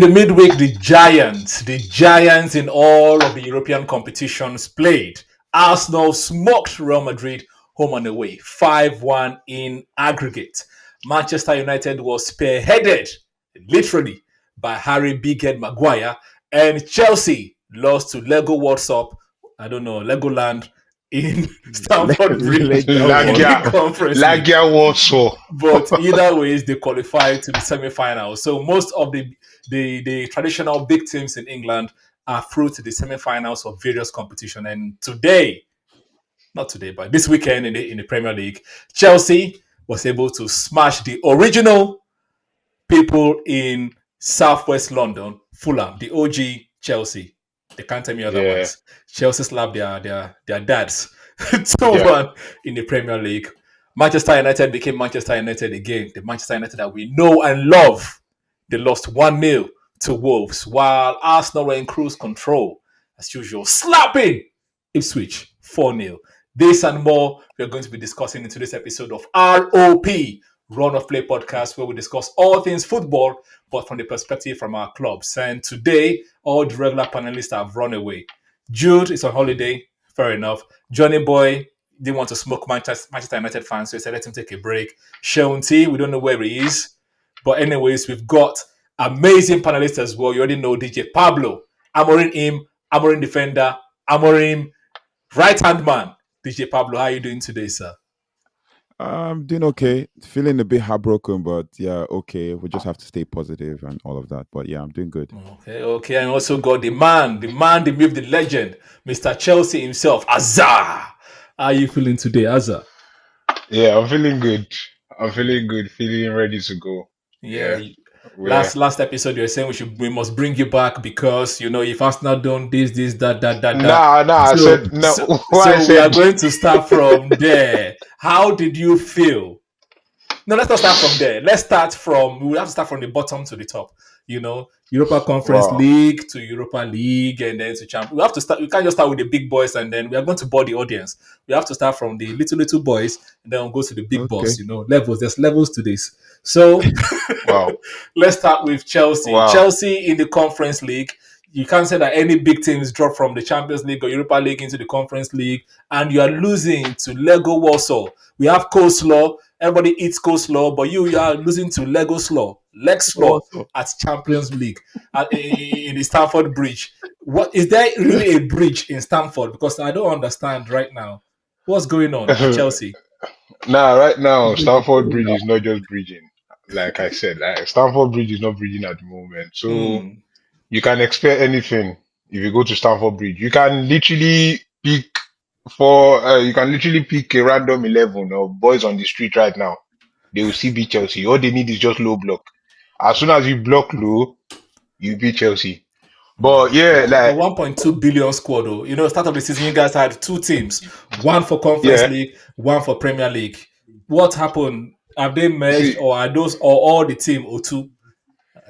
the midweek, the giants in all of the European competitions played. Arsenal smoked Real Madrid home and away, 5-1 in aggregate. Manchester United was spearheaded, literally, by Harry Bighead Maguire, and Chelsea lost to Lego What's Up, I don't know, Legoland in Stamford Bridge in the Lagia, Conference League. Lagia Warsaw. But either ways, they qualified to the semi-finals. So most of the traditional big teams in England are through to the semi-finals of various competition. And today, not today, but this weekend in the Premier League, Chelsea was able to smash the original people in Southwest London, Fulham, the OG Chelsea. They can't tell me Yeah, otherwise. Chelsea slapped their dads yeah. 2-1 in the Premier League. Manchester United became Manchester United again. The Manchester United that we know and love. They lost 1-0 to Wolves, while Arsenal were in cruise control, as usual, slapping Ipswich 4-0. This and more we're going to be discussing in today's episode of ROP, Run of Play podcast, where we discuss all things football, but from the perspective from our clubs. And today, all the regular panelists have run away. Jude is on holiday, fair enough. Johnny Boy didn't want to smoke Manchester United fans, so he said let him take a break. Sean T, we don't know where he is. But anyways, we've got amazing panelists as well. You already know DJ Pablo, Amorim defender, Amorim right-hand man. DJ Pablo, how are you doing today, sir? I'm doing okay. Feeling a bit heartbroken, but yeah, okay. We just have to stay positive and all of that. But yeah, I'm doing good. Okay. And also got the myth, the legend, Mr. Chelsea himself, Azar. How are you feeling today, Azar? Yeah, I'm feeling good. Feeling ready to go. Yeah. We're Last episode you were saying we must bring you back because if Arsenal done this, that. nah. I So, said no. so, What I so we are said. going to start from there. How did you feel? No, let's not start from there. We have to start from the bottom to the top. Europa Conference Wow. League to Europa League and then to Champions. We have to start. We can't just start with the big boys and then we are going to bore the audience. We have to start from the little boys and then we'll go to the big boss. Levels. There's levels to this. So Wow. let's start with Chelsea. Wow. Chelsea in the Conference League. You can't say that any big teams drop from the Champions League or Europa League into the Conference League, and you are losing to Lego Warsaw. We have coleslaw. Everybody eats coleslaw, but you are losing to Lego Slaw, Leg Slaw at Champions League in the Stamford Bridge. What is there really a bridge in Stamford? Because I don't understand right now. What's going on at Chelsea? Nah, right now, Stamford Bridge is not just bridging. Like I said, Stamford Bridge is not bridging at the moment. So you can expect anything if you go to Stamford Bridge. You can literally pick a random 11 of boys on the street right now. They will still beat Chelsea. All they need is just low block. As soon as you block low, you beat Chelsea. But yeah, The like 1.2 billion squad, though. Start of the season, you guys had two teams, one for Conference yeah. League, one for Premier League. What happened? Have they merged, See, or are those or all the team or two?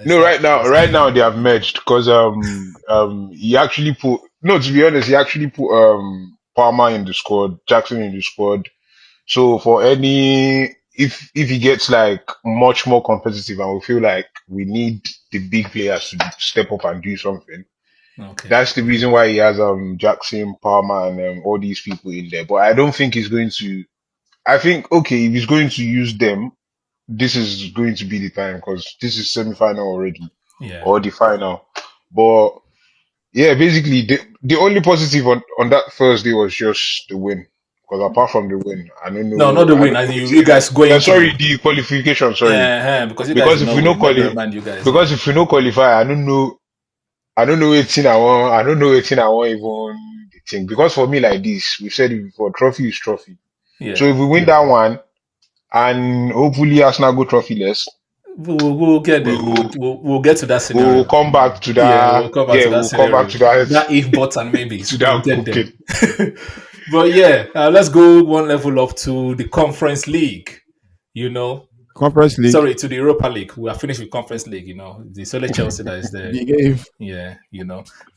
no, right now they have merged because he actually put no, to be honest, he actually put Palmer in the squad, Jackson in the squad. So for any if he gets like much more competitive and we feel like we need the big players to step up and do something, Okay. that's the reason why he has Jackson, Palmer, and all these people in there. But I don't think he's going to. I think okay, if he's going to use them, this is going to be the time because this is semi-final already Yeah. or the final. But yeah, basically the only positive on that first day was just the win. Because apart from the win, I don't know. No, not the I win. don't As know. you guys going Sorry, the qualification. Sorry, because you guys because did if not we no win. Let me qualify, remind you guys. because if we no qualify, I don't know. I don't know anything I want. I don't know anything I want even think. Because for me, like this, we've said it before. Trophy is trophy. Yeah. So if we win that one, and hopefully Arsenal go trophyless, we'll get there. We'll get to that scenario. we'll come back to that. Yeah, we'll come back to that we'll scenario. come back to that. That if, buts, and maybes. To that We'll get there. But yeah, let's go one level up to the Conference League. Conference League. Sorry, to the Europa League. We are finished with Conference League. The solely Chelsea that is there. Big game. Yeah,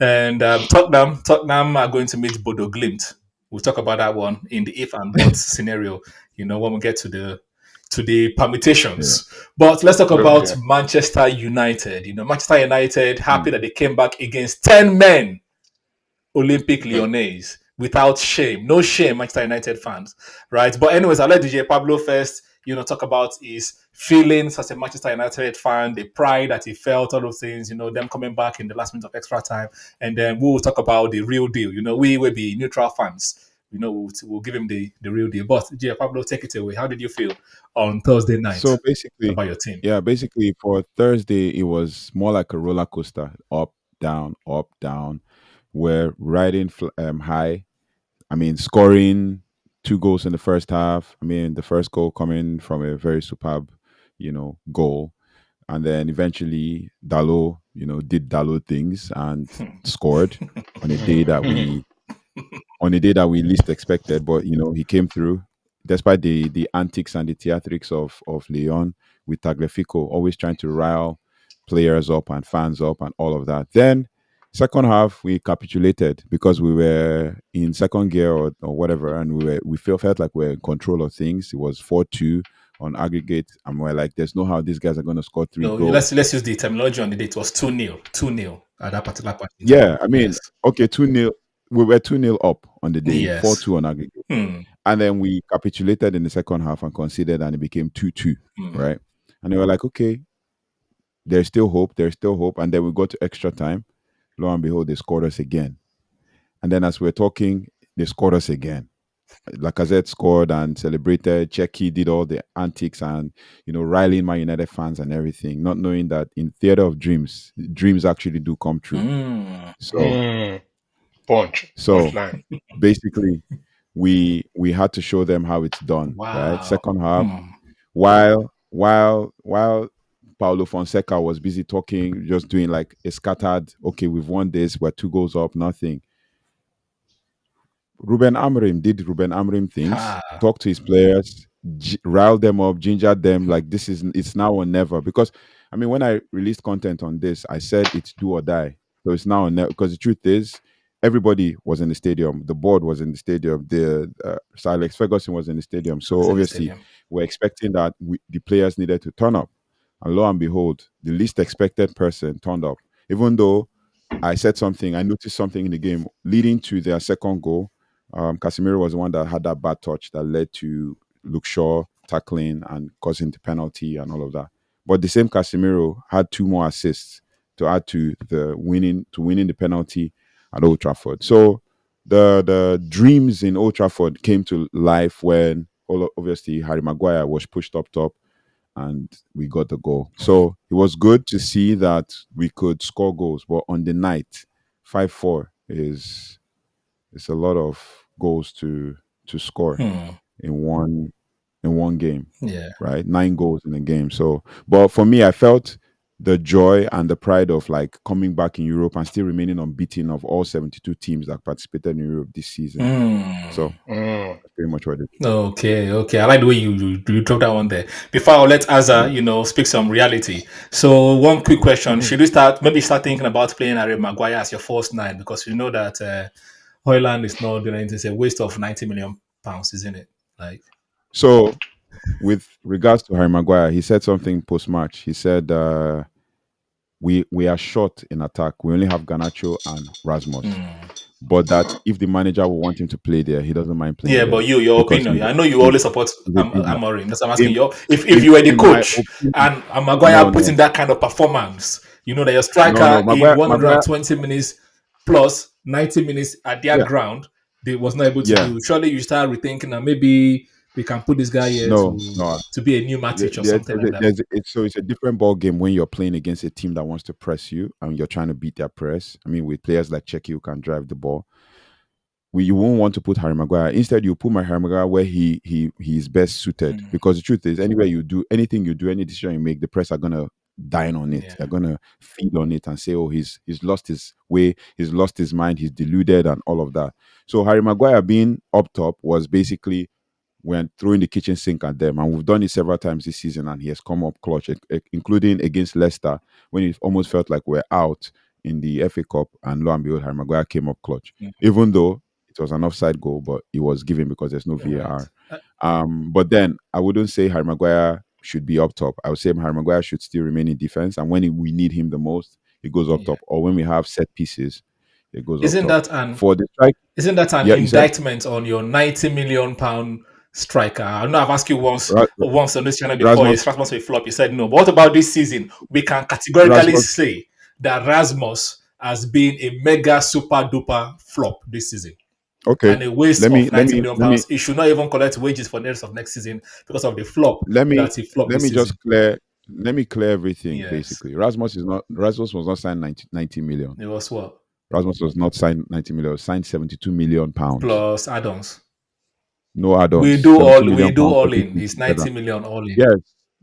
And Tottenham are going to meet Bodo Glimt. We'll talk about that one in the if and buts scenario. When we get to to the Yeah. permutations. But let's talk about Okay. Manchester United. Manchester United happy Mm. that they came back against 10 men, Olympic Hmm. Lyonnais, without shame. No shame, Manchester United fans, right? But anyways, I'll let DJ Pablo first, talk about his feelings as a Manchester United fan, the pride that he felt, all those things, them coming back in the last minute of extra time. And then we'll talk about the real deal. We will be neutral fans. We'll give him the real deal. But DJ Pablo, take it away. How did you feel on Thursday night So basically, about your team? yeah, basically for Thursday it was more like a roller coaster, up, down, up, down. We're riding high. I mean, scoring two goals in the first half. I mean, the first goal coming from a very superb, goal, and then eventually Dalo, did Dalo things and scored on a day that we least expected. But he came through, despite the antics and the theatrics of Lyon with Tagliafico, always trying to rile players up and fans up and all of that. Then second half we capitulated because we were in second gear or whatever, and felt like we were in control of things. It was 4-2 on aggregate, and we're like, there's no how these guys are going to score three No, let's goals. use the terminology on the day. It was 2-0. 2-0 at that particular point in time. Yeah, I mean, Yes. okay, 2-0. We were 2-0 up on the day, Yes. 4-2 on aggregate. Hmm. And then we capitulated in the second half and conceded, and it became 2-2, Hmm. right? And they were like, okay, there's still hope, there's still hope. And then we got to extra time. Lo and behold, they scored us again. And then as we're talking, they scored us again. Lacazette scored and celebrated. Checky did all the antics and, riling my United fans and everything, not knowing that in theater of dreams, dreams actually do come true. Hmm. So, Hmm. Punch. so Punchline. basically, we had to show them how it's done, right? Wow. Second half, Hmm. while Paulo Fonseca was busy talking, just doing like a scattered, okay, we've won this, we're 2 goals up, nothing. Ruben Amorim did Ruben Amorim things, Ha. talked to his players, riled them up, gingered them. Like it's now or never. Because I mean, when I released content on this, I said it's do or die. So it's now or never. Because the truth is, everybody was in the stadium. The board was in the stadium. The Sir Alex Ferguson was in the stadium. Was So in the obviously, stadium. we're expecting that the players needed to turn up, and lo and behold, the least expected person turned up. Even though I said something, I noticed something in the game leading to their second goal. Casemiro was the one that had that bad touch that led to Luke Shaw tackling and causing the penalty and all of that. But the same Casemiro had two more assists to add to the winning the penalty at Old Trafford. So the dreams in Old Trafford came to life when obviously Harry Maguire was pushed up top and we got the goal. So it was good to see that we could score goals. But on the night, 5-4 is it's a lot of goals to score Hmm. in one game, Yeah. right? 9 goals in a game. So, but for me, I felt the joy and the pride of like coming back in Europe and still remaining unbeaten of all 72 teams that participated in Europe this season. Hmm. So Hmm. that's pretty much what it is. Okay, okay. I like the way you drop that one there. Before I let Azza, speak some reality. So one quick question: should you start thinking about playing Harry Maguire as your first nine because you know that Hoyland is not doing anything. It's a waste of 90 million pounds, isn't it? Like, So with regards to Harry Maguire, he said something post match. He said, we are short in attack. We only have Garnacho and Rasmus. But that if the manager will want him to play there, he doesn't mind playing yeah, but there your because opinion. I know you he's, always support he's a dreamer. Amorim. That's what I'm asking In, you. If you were the in my coach opinion, and Maguire no, puts no, in that kind of performance, you know that your no. striker in Maguire, 120 minutes plus 90 minutes at their yeah, ground, they was not able to yeah, do. Surely you start rethinking that maybe we can put this guy here no, to no. be a new Matic or something like that. It's a different ball game when you're playing against a team that wants to press you and you're trying to beat their press. I mean, with players like Checky who can drive the ball, you won't want to put Harry Maguire. Instead, you put my Harry Maguire where he is best suited. Mm, Because the truth is, anywhere you do, anything you do, any decision you make, the press are gonna dine on it. yeah. They're gonna feed on it and say, "Oh, he's lost his way, he's lost his mind, he's deluded, and all of that." So Harry Maguire being up top was basically when throwing the kitchen sink at them, and we've done it several times this season, and he has come up clutch, including against Leicester when it almost felt like we're out in the FA Cup, and lo and behold, Harry Maguire came up clutch, Mm, even though It was an offside goal, but it was given because there's no Right. VAR. But then I wouldn't say Harry Maguire should be up top. I would say Harry Maguire should still remain in defense, and when we need him the most, he goes up Yeah. top. Or when we have set pieces, it goes up Isn't top. that an For the strike, isn't that an yeah, you said indictment on your 90 million pound striker? I know I've asked you Ra- once on this channel before, Rasmus. is Rasmus a flop? You said no. But what about this season? We can categorically Rasmus. say that Rasmus has been a mega super duper flop this season. Okay, And a waste let me of let 90 me million let me pounds. He should not even collect wages for the rest of next season because of the flop let me that he flopped let this me just season. clear everything. Yes. Basically, Rasmus was not signed 90 million. It was what? Rasmus was not signed 90 million. It was signed 72 million pounds. Plus add-ons. No add-ons. We do 72 all we million do pounds for all this in. season It's together. 90 million all in. Yes.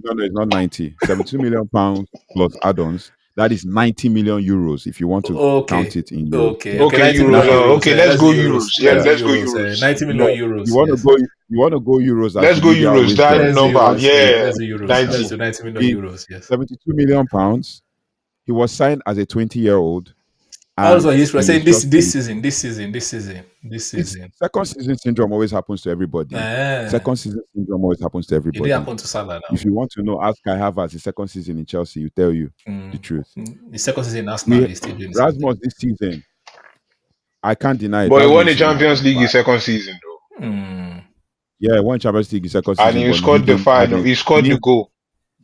No, it's not 90. 72 million pounds plus add-ons. That is 90 million euros if you want to count Okay. it in euros. Okay. Yeah. Okay. Okay, 90 million Euros. Now, euros. Okay, let's Let's go do Euros. euros. Yeah, Let's yeah, do let's go euros. Euros. 90 million yeah. euros. You want to Yes. go euros as Let's the go media Euros. always That does. Let's do number, euros. Yeah. yeah, Let's do euros. Let's 90. do 90 million It's euros. Yes. 72 million pounds. He was signed as a 20-year-old Also, and we're he saying is this just this season, this season, this season, this it's season. second season syndrome always happens to everybody. Eh, Second season syndrome always happens to it did everybody. happen to Salah If now. you want to know, ask Kai Havertz his second season in Chelsea, he will tell you the truth. The second season in Arsenal We is still doing the same thing. Rasmus this season, I can't deny it. But he Rasmus won this the season has Champions been League bad. his second season though, Mm, Yeah, he won Champions League his second and season, he but he scored the didn't have final. it. He He scored the didn't goal.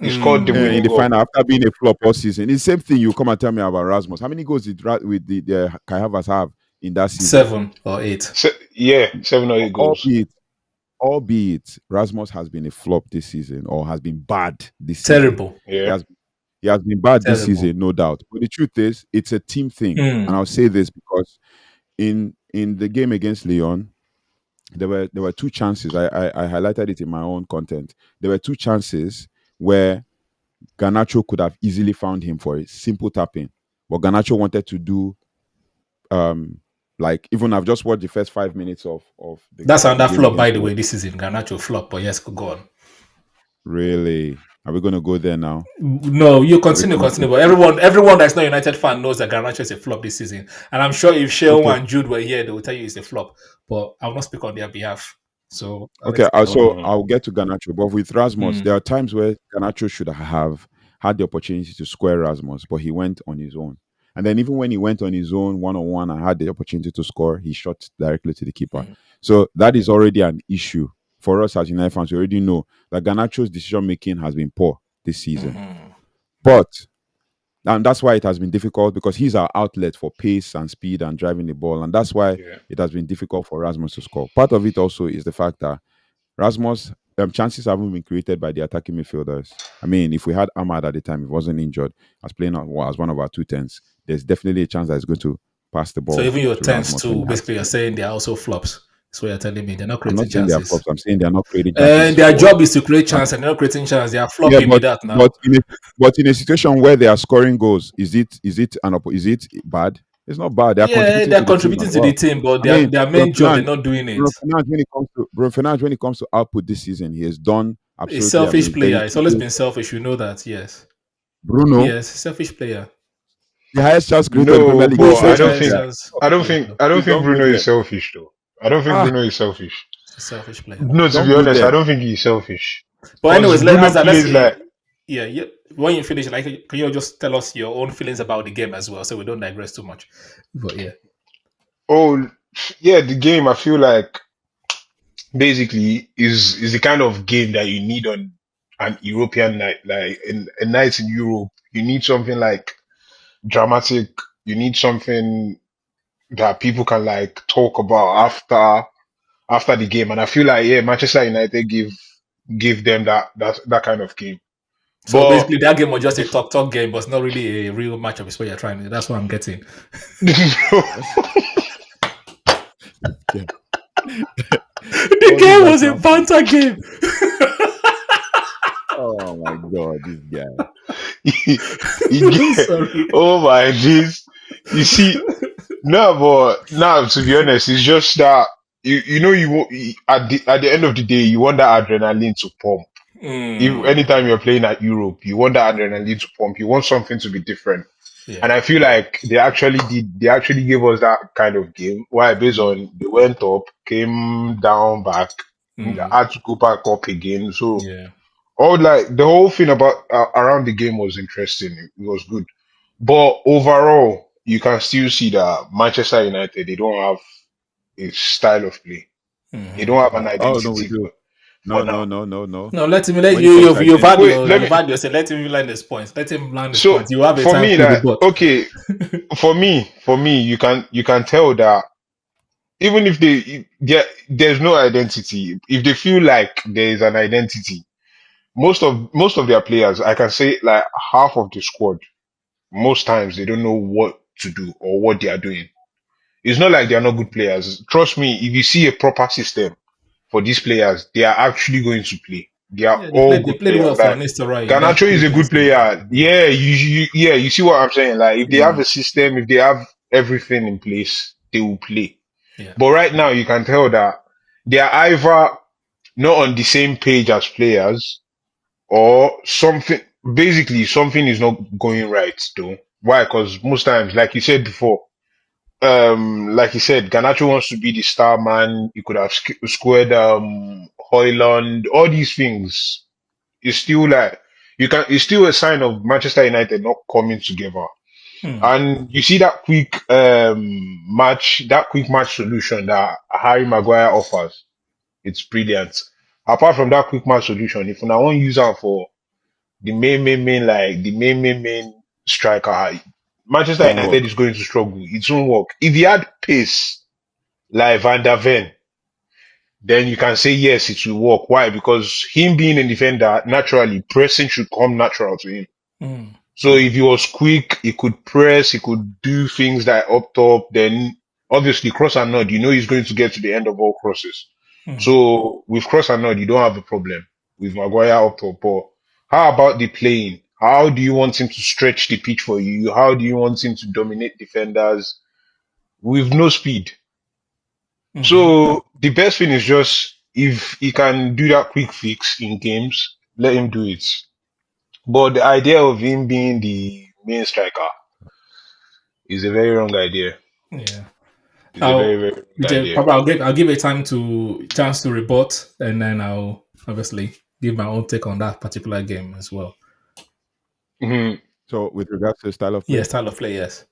He scored the in winning the goal. final after being a flop all season. It's the same thing you come and tell me about Rasmus. How many goals did with the Kai Havertz have in that season? 7 or 8. Yeah, 7 or 8 goals. Albeit Rasmus has been a flop this season or has been bad this season. Terrible. He Yeah, has he has been bad this Terrible. season, no doubt. But the truth is, it's a team thing, and I'll say this because in the game against Lyon, there were two chances. I highlighted it in my own content. There were two chances where Garnacho could have easily found him for a simple tapping, but Garnacho wanted to do like even I've just watched the first 5 minutes of That's the another game flop, by against the Lyon. way, this season. Garnacho flop, but yes, go on. Really, are we going to go there now? No, you Are we continue. going to? But everyone that's not a United fan knows that Garnacho is a flop this season. And I'm sure if Sheon Okay, and Jude were here, they will tell you it's a flop. But I will not speak on their behalf. So I'll let okay. you get on. So I'll get to Garnacho, but with Rasmus, Mm, there are times where Garnacho should have had the opportunity to square Rasmus, but he went on his own. And then even when he went on his own one on one and had the opportunity to score, he shot directly to the keeper. mm, So that is already an issue for us as United fans. We already know that Garnacho's decision making has been poor this season. mhm. But and that's why it has been difficult because he's our outlet for pace and speed and driving the ball. And that's why yeah. it has been difficult for Rasmus to score. Part of it also is the fact that Rasmus chances haven't been created by the attacking midfielders. I mean, if we had Ahmad at the time, if he wasn't injured, as playing as one of our 2 10s, there's definitely a chance that he's going to pass the So ball even your to tens Rasmus when too, he has basically you're to. saying they're also flops. So you're telling me they're not I'm creating not saying they are chances. flops. I'm saying they are not creating And chances their for. job is to create chance and they're not creating chance. They are Yeah, flopping with that now. but in a situation where they are scoring goals, is it bad? It's not bad. They are Yeah, contributing they're to the team contributing as to the well. team, but I mean, their Bruno main job, they're Fernandes, not doing it. Bruno Fernandes, when it comes to output this season, he has done A absolutely selfish player. amazing. It's always been selfish. You know that, yes. Bruno, Yes, selfish player. the highest chance creator in the Premier No, League, is a but Which selfish highest player. chance? I don't Okay, think so I don't Please think don't go Bruno is there. selfish though. I don't think Ah, Bruno is selfish. it's a selfish player. No, to don't be go honest, I there. don't think he's selfish. But Because anyways, let Bruno us let's plays like yeah, yeah. When you finish, like, can you just tell us your own feelings about the game as well, so we don't digress too much? But yeah, oh yeah, the game I feel like basically is the kind of game that you need on an European night, like in a night in Europe. You need something like dramatic. You need something that people can like talk about after the game. And I feel like yeah, Manchester United give them that kind of game. so But basically that game was just the, a talk game, but it's not really a real matchup. Is what you're trying to. That's what I'm getting. Yeah. The All these game are was a transfers. banter game. Oh my god, this guy. you get, Sorry. oh my jeez. You see, no, but now to be honest, it's just that you know at the end of the day you want that adrenaline to pump. If Mm, anytime you're playing at Europe, you want that adrenaline to pump. You want something to be different. Yeah. And I feel like they actually gave us that kind of game. Why? Based Mm. on they went up, came down back, Mm. had to go back up again. So Yeah. all like the whole thing about around the game was interesting. It was good. But overall, you can still see that Manchester United, they don't have a style of play. They Hmm. don't have an Oh no, we identity do. for No, now. no, no, no, no. No, let him let When you it comes to you've had identity, Wait, your let me. you've had your say. Let him land his points. Let him land his So points. You have a for time me, to that rebut. okay, for me, you can tell that even if there's no identity, if they feel like there is an identity, most of their players, I can say like half of the squad, most times they don't know what to do or what they are doing. It's not like they are not good players. Trust me, if you see a proper system for these players, they are actually going to play. They are Yeah, all they good played well players. for Like Nistelrooy in that Garnacho is a good previous league. player. Yeah, you see what I'm saying? Like if they have Mm. a system, if they have everything in place, they will play. Yeah. But right now, you can tell that they are either not on the same page as players or something. Basically, something is not going right, though. Why? Because most times, like you said before, like you said, Garnacho wants to be the star man. You could have squared Hoyland, all these things. It's still like it's still a sign of Manchester United not coming together. Mm. And you see that quick match solution that Harry Maguire offers. It's brilliant. Apart from that quick match solution, if I want to use that for the main striker, Manchester won't United work. is going to struggle. It won't work. If he had pace like Van der Ven, then you can say yes, it will work. Why? Because him being a defender, naturally pressing should come natural to him. Mm. So if he was quick, he could press, he could do things that up top, then obviously cross and nod, he's going to get to the end of all crosses. Mm. So with cross and nod, you don't have a problem with Maguire up top. But how about the playing? How do you want him to stretch the pitch for you? How do you want him to dominate defenders with no speed? Mm-hmm. So the best thing is just if he can do that quick fix in games, let him do it. But the idea of him being the main striker is a very wrong idea. Yeah. It's a very, I'll very wrong DJ, idea. probably I'll give it time to chance to rebut, and then I'll obviously give my own take on that particular game as well. Mhm. So with regards to the style of Yeah, play, style of play, yes.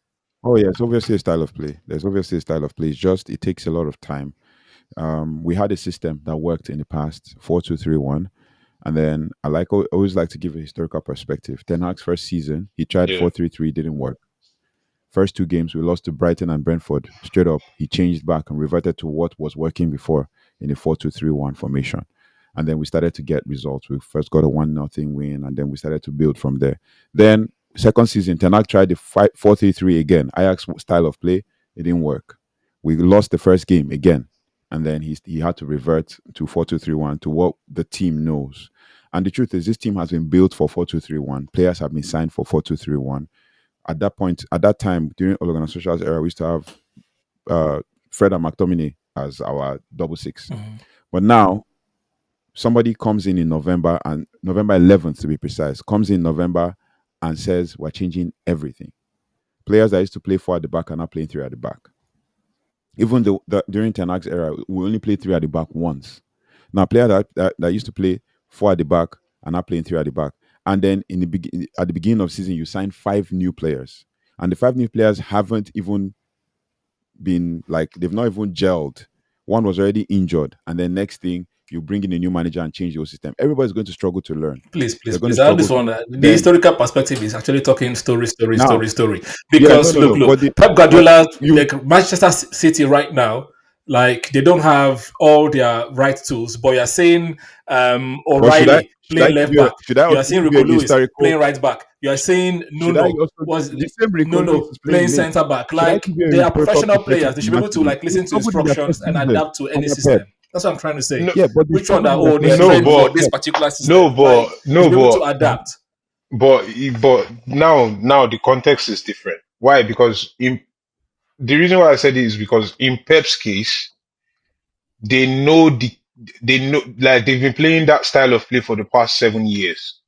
oh yeah, it's obviously a style of play. There's obviously a style of play. It's just it takes a lot of time. We had a system that worked in the past, 4-2-3-1. And then always like to give a historical perspective. Ten Hag's first season, he tried Yeah. 4-3-3, didn't work. First two games, we lost to Brighton and Brentford. Straight up, he changed back and reverted to what was working before in the 4-2-3-1 formation. And then we started to get results. We first got a 1-0 win, and then we started to build from there. Then, second season, Ten Hag tried the 4-3-3 again. Ajax style of play, it didn't work. We lost the first game again. And then he had to revert to 4-2-3-1 to what the team knows. And the truth is, this team has been built for 4-2-3-1. Players have been signed for 4-2-3-1. At that point, at that time, during Ole Gunnar Solskjaer's era, we used to have Fred and McTominay as our double six. Mm-hmm. But now, somebody comes in November, and November 11th to be precise, comes in November and says, we're changing everything. Players that used to play four at the back are now playing three at the back. Even during Ten Hag's era, we only played three at the back once. Now, player that used to play four at the back are now playing three at the back. And then at the beginning of the season, you sign five new players. And the five new players haven't even been like, they've not even gelled. One was already injured. And then next thing, you bring in a new manager and change your system. Everybody's going to struggle to learn. Please, please, They're going please. to I have struggle this to one. The then historical perspective is actually talking story, story, now. story, story. Yeah, no, Because no, look, no. look, Pep Guardiola, like Manchester City right now, like they don't have all their right tools. But you're saying but O'Reilly should I playing give left you back. should I You are also saying give Rico you an Lewis historical playing right back. You are saying should I Nuno also was the same Rico Lewis Nuno is playing playing late? centre back. Should I Like give you a they are historical professional perspective players. They from should be able to United? like It's listen to somebody that instructions first and season adapt to any under Pep. system. That's what I'm trying to say. No, Yeah, but there's Which one that somebody that oh they are first no, trained season for under but this Pep. particular no, system. Like but they no, should be able to but adapt. but now the context is different. Why? Because the reason why I said it is because in Pep's case, they know like they've been playing that style of play for the past 7 years.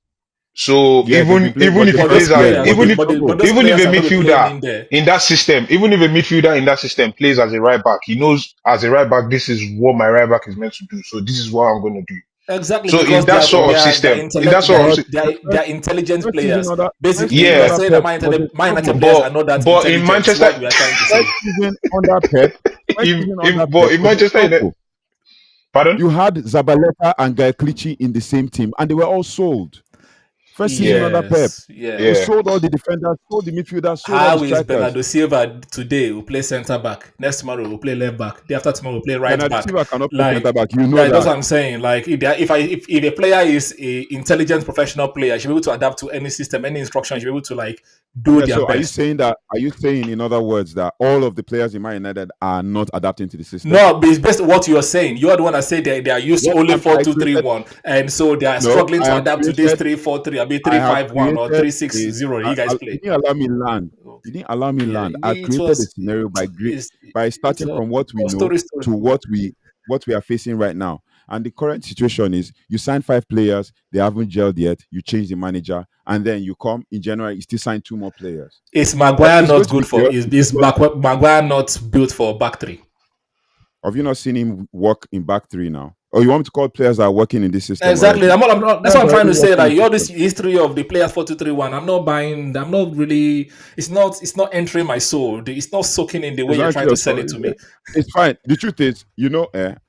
So Yeah, they've been playing, even but if the he But first those plays as year players, was even a if but struggle. those even if players a are not be playing midfielder in there. in that system, even if a midfielder in that system plays as a right back, he knows as a right back, this is what my right back is meant to do. So this is what I'm gonna do. Exactly, So because But in that sort of but the they are intelligent first season players. under first Basically, season you are yeah, under saying that Pep was a Man United struggle. players are not that but in intelligent. Is Manchester, what we are trying to First say. season under Pep, first season under but Pep in was a Manchester United, struggle. pardon? You had Zabaleta and Guy Clichy in the same team, and they were all sold. First season Yeah, under Pep, Yes, we yeah. yes. sold all the defenders, sold the midfielders, sold all the How is strikers. Bernardo Silva today? Will play centre back. Next tomorrow will play left back. Day after tomorrow will play right Bernardo back. Silva cannot play Like centre back. You know yeah, that's that. what I'm saying. Like if a player is a intelligent professional player, he should be able to adapt to any system, any instruction. He should be able to like do Yeah. their So are you best. saying that? Are you saying, in other words, that all of the players in Man United are not adapting to the system? No, but it's based on what you're saying. You're the one that said they are used to Yes, only four I two three created. one, and so they are No, struggling I to have adapt to this created. 3-4-3, I mean I three have five one or created three six a. zero. You guys You play. didn't allow me land. You Okay. didn't allow me Yeah, land. I it created a was scenario it's by it's starting from what we know story. to what we are facing right now. And the current situation is you sign 5 players, they haven't gelled yet. You change the manager, and then you come in January, you still sign 2 more players. Is Maguire It's going not to be good for? chaotic because Maguire not built for back three? have you not seen him work in back three now? Or you want me to call players that are working in this system Exactly. already? That's Players what I'm are trying already to say. working in Like the all this system. history of the players 4-2-3-1, I'm not buying. I'm not really. It's not entering my soul. It's not soaking in the way It's you're not trying to your sell it story. to me. It's fine. The truth is,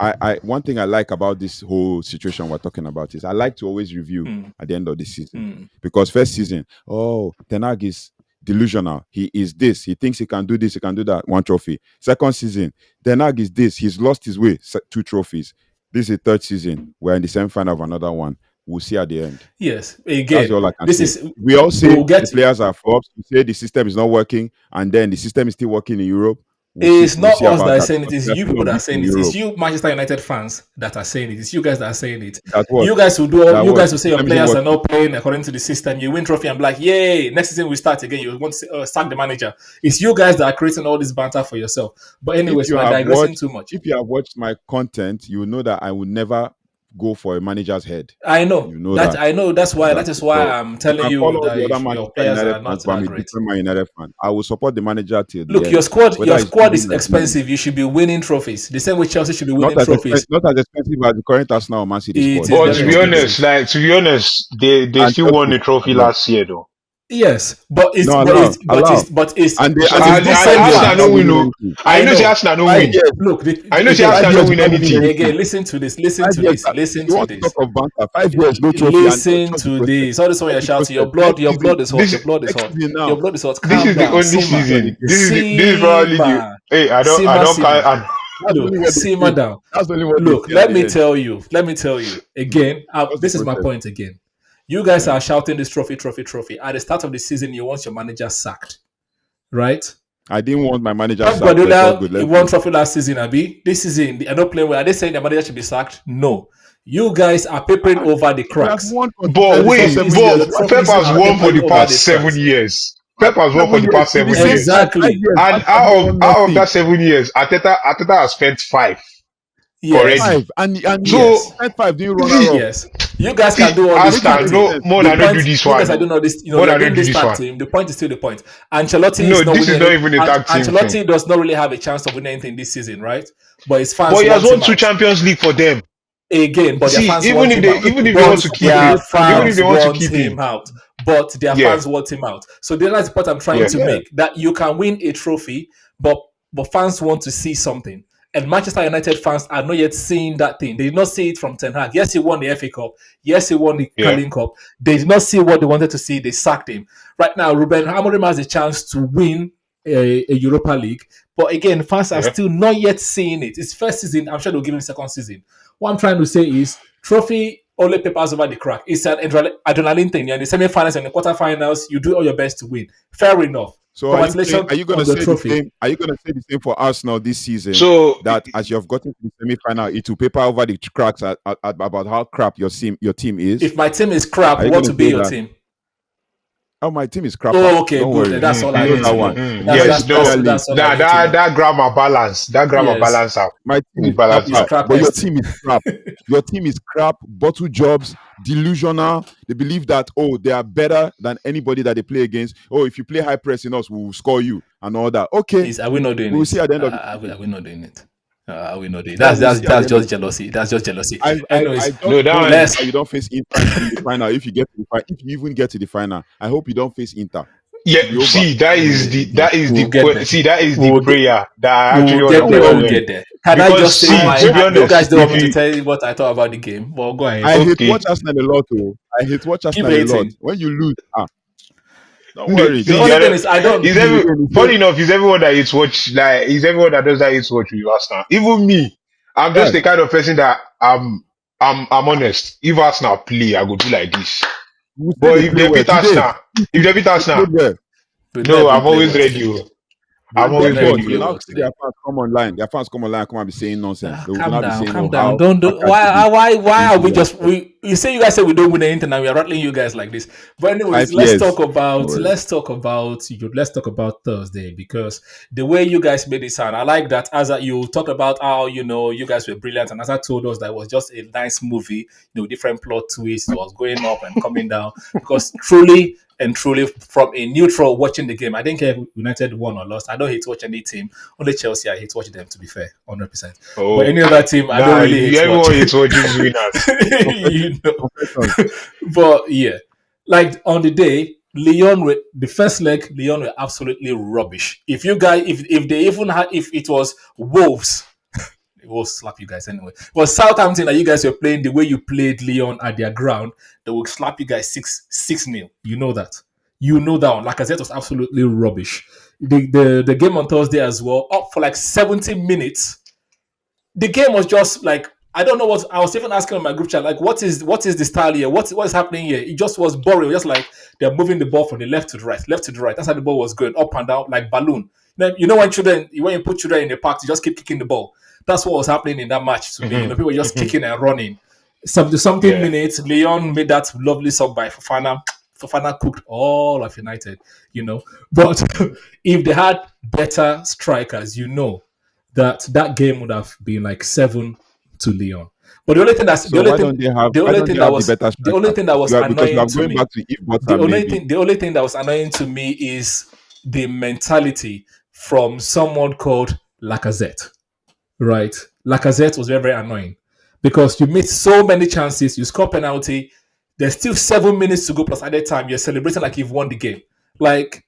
I one thing I like about this whole situation we're talking about is I like to always review Hmm. at the end of the season. Hmm. Because first season, oh, Ten Hag is delusional. He is this. He thinks he can do this. He can do that. 1 trophy. Second season, Ten Hag is this. He's lost his way. 2 trophies. This is third season. We're in the semi-final of another one. We'll see at the end. Yes. That's Again, all I can this say. is We all say we'll get. the players are flops. We say the system is not working, and then the system is still working in Europe. We'll see. It's We'll not see us that about are that saying it. because It's we are you still people that are unbeaten in saying it. It's Europe. you Manchester United fans that are saying it. It's you guys that are saying it. That what? You guys will do. That You what? guys will The say your system isn't players are working. not playing according to the system. You win trophy and be like, yay! Next season we start again. You want to sack the manager. It's you guys that are creating all this banter for yourself. But anyways, we're digressing too much. If you have watched my content, you will know that I will never go for a manager's head. I know You know that. that. I know that's why. That is Exactly. why So I'm you telling can call you all that the other your Manchester players United are fans, not but I'm that a great. different Man United fan. I will support the manager till the Look, end, whether your it's squad is winning or losing. expensive. You should be winning trophies. The same way Chelsea should be Not winning as trophies. not as expensive as the current Arsenal or Man City It squad. is But Let's very to be not do this. honest, expensive. they And still won Chelsea the trophy as well. last year though. Yes, but No, allow. And they but it's and And the these five same years Arsenal without no fans. win. winning No, anything. I I know say know. Arsenal no Five win. years. Look, I know say again, 5 Arsenal no years win without winning anything. anything. again. Listen to this. Listen 5 to years. this. Listen You to want to talk this. of banter? 5 years, no trophy, and Listen trust the to process. this. All this one you're Trust the shouting. process. Next Your season, blood is hot. This Your blood is next hot. season Your now. blood is hot. this Calm is the down. only Don't Simmer. mention season. again. This is probably the Simmer. hey, I don't Simmer. That's Look, only what they simmer say. down. That's only what they Look, say at the end. let me tell you Hmm. again. Trust the This is my process. point again. You guys Yeah. are shouting this trophy. At the start of the season, you want your manager sacked, right? I didn't want my manager Pep sacked, but it's all Guardiola good. Let's won go. trophy last season, Abi. This season, they're not playing well. Are they saying the manager should be sacked? No. You guys are papering over the He has cracks. won but consistently for wait, Trophies, 7 years. but What trophies do Pep you mean has are papering won for papering the over over? past the 7 cracks. years. At Pep has won for 7 the years, past in the 7 same years. 5 Exactly. years, And Arsenal won out of nothing. that 7 years, Arteta has spent five Yes. already. 5, and he So Yes. spent 5 doing runner see, up. Yes. You guys can see, do all this Make it Arsenal, make tactic. no sense. more The than not do point, this you one. guys are No. doing all this, More you're than not doing do this this tag one. team. The point is still the point. Ancelotti No, is not this winning is not any. even a tag team thing. Ancelotti does not really have a chance of winning anything this season, right? But his But fans he has want won him two out. Champions League for them. Again, but their See, fans want him out. Because even he's if they won want a to couple keep of Their him, great even titles. if fans they want to want keep him, him out. But their yeah, fans want him out. So that's the point I'm trying yeah, to Yeah. make. That you can win a trophy, but fans want to see something. And Manchester United fans are not yet seeing that thing. They did not see it from Ten Hag. Yes, he won the FA Cup. Yes, he won the yeah, Carling Cup. They did not see what they wanted to see. They sacked him. Right now, Ruben Amorim has a chance to win a Europa League. But again, fans are yeah. still not yet seeing it. It's first season. I'm sure they'll give him second season. What I'm trying to say is trophy only papers over the crack. It's an adrenaline thing. You're in the semi-finals and the quarterfinals. You do all your best to win. Fair enough. So Congratulations are you gonna on the say the trophy. same? Are you gonna say the same for Arsenal this season? So That as you have gotten to the semi-final, it will paper over the cracks about how crap your team is. If my team is crap, Are you what gonna will be say your that? team? Oh, my team is crapper. Oh, okay, Don't good. worry. That's all You I know need Mm-hmm, to that know. one. mm-hmm. In the Yes, English no. Premier League, That's all I That need to that know. that grammar balance. That grammar Yes, balance out. my team We is balance is crapper. out. But your crapest. team is crap. Your team is crap. Bottle jobs, delusional. They believe that, oh, they are better than anybody that they play against. Oh, if you play high press in us, we will score you and all that. Okay, Are we not doing we will see it? at the end of the Are season. we not doing it? Are we not doing it? Yeah, we'll see at the That's end of just the season. jealousy. That's just jealousy. I Anyways, just No, that hope one. let's that you don't face Inter in the final. If you get to the final, if you even get to the final, I hope you don't face Inter. Yeah, It'll be over. see, that is we the that is will the get there. see that is We the will get prayer that I we actually will want to get Don't there pray for when we worry. them. get there. Can I Because just say see, I my? to hope be You guys honest, don't if want me to you tell you what I thought about the game. Well, go ahead. I hate watch okay, Arsenal a lot. Oh. I hate watch Keep Arsenal a lot. hating. When you lose, don't worry. The see, only you're thing not, is I don't. is See every again, funny enough, is everyone that it's watch like is everyone that does that it's watch with Arsenal. Even me, I'm yeah, just the kind of person that I'm honest. If Arsenal play, I go do like this. we say But they play well today. If they beat They Arsenal, played well. We don't no, even I'm play always well ready. today. Oh. I'm We Guess always don't even what? ready. You play Oh. now well see today. their fans come online. Their fans come online, come and be saying nonsense. They will Calm now be down, saying, "Oh, calm down. how Don't do. Saka did this Why and are this we and that." just we? You say you guys say we don't win anything, and we are rattling you guys like this. But anyways, 5 years. Don't worry. let's talk about Thursday because the way you guys made it sound, I like that. As you talked about how you guys were brilliant, and as I told us that it was just a nice movie, different plot twists, it was going up and coming down. Because truly and truly, from a neutral watching the game, I didn't care if United won or lost. I don't hate watch any team. Only Chelsea, I hate watching them. To be fair, 100%. But any other Okay. team, I don't Nah, really hate watch. everyone is watching these winners. Confess- you know. Confessions. But yeah, like on the day, Lyon were the first leg. Lyon were absolutely rubbish. If you guys, if they even had, if it was Wolves, it will slap you guys anyway. But Southampton that you guys were playing the way you played Lyon at their ground, they will slap you guys 6-0. You know that. You know that one. Like I said, it was absolutely rubbish. The game on Thursday as well, up for like 70 minutes. The game was just like I don't know what I was even asking on my group chat, like what is the style here? What is happening here? It just was boring. Just like they're moving the ball from the left to the right, left to the right. That's how the ball was going up and down like balloon. When children when you put children in the park, you just keep kicking the ball. That's what was happening in that match to me. Mhm, People were just mhm. kicking and running. Something Yeah. minutes, Leon made that lovely sub by Fofana. Fofana cooked all of United. But if they had better strikers, that game would have been like 7 to Lyon. But the only thing that's So the why only don't thing they that have the was better the only striker? thing that was Because you annoying are to going me back to if butter maybe. the only thing that was annoying to me is the mentality from someone called Lacazette. Right, Lacazette was very very annoying because you missed so many chances, you score penalty. There's still 7 minutes to go plus added time. You're celebrating like you've won the game. Like,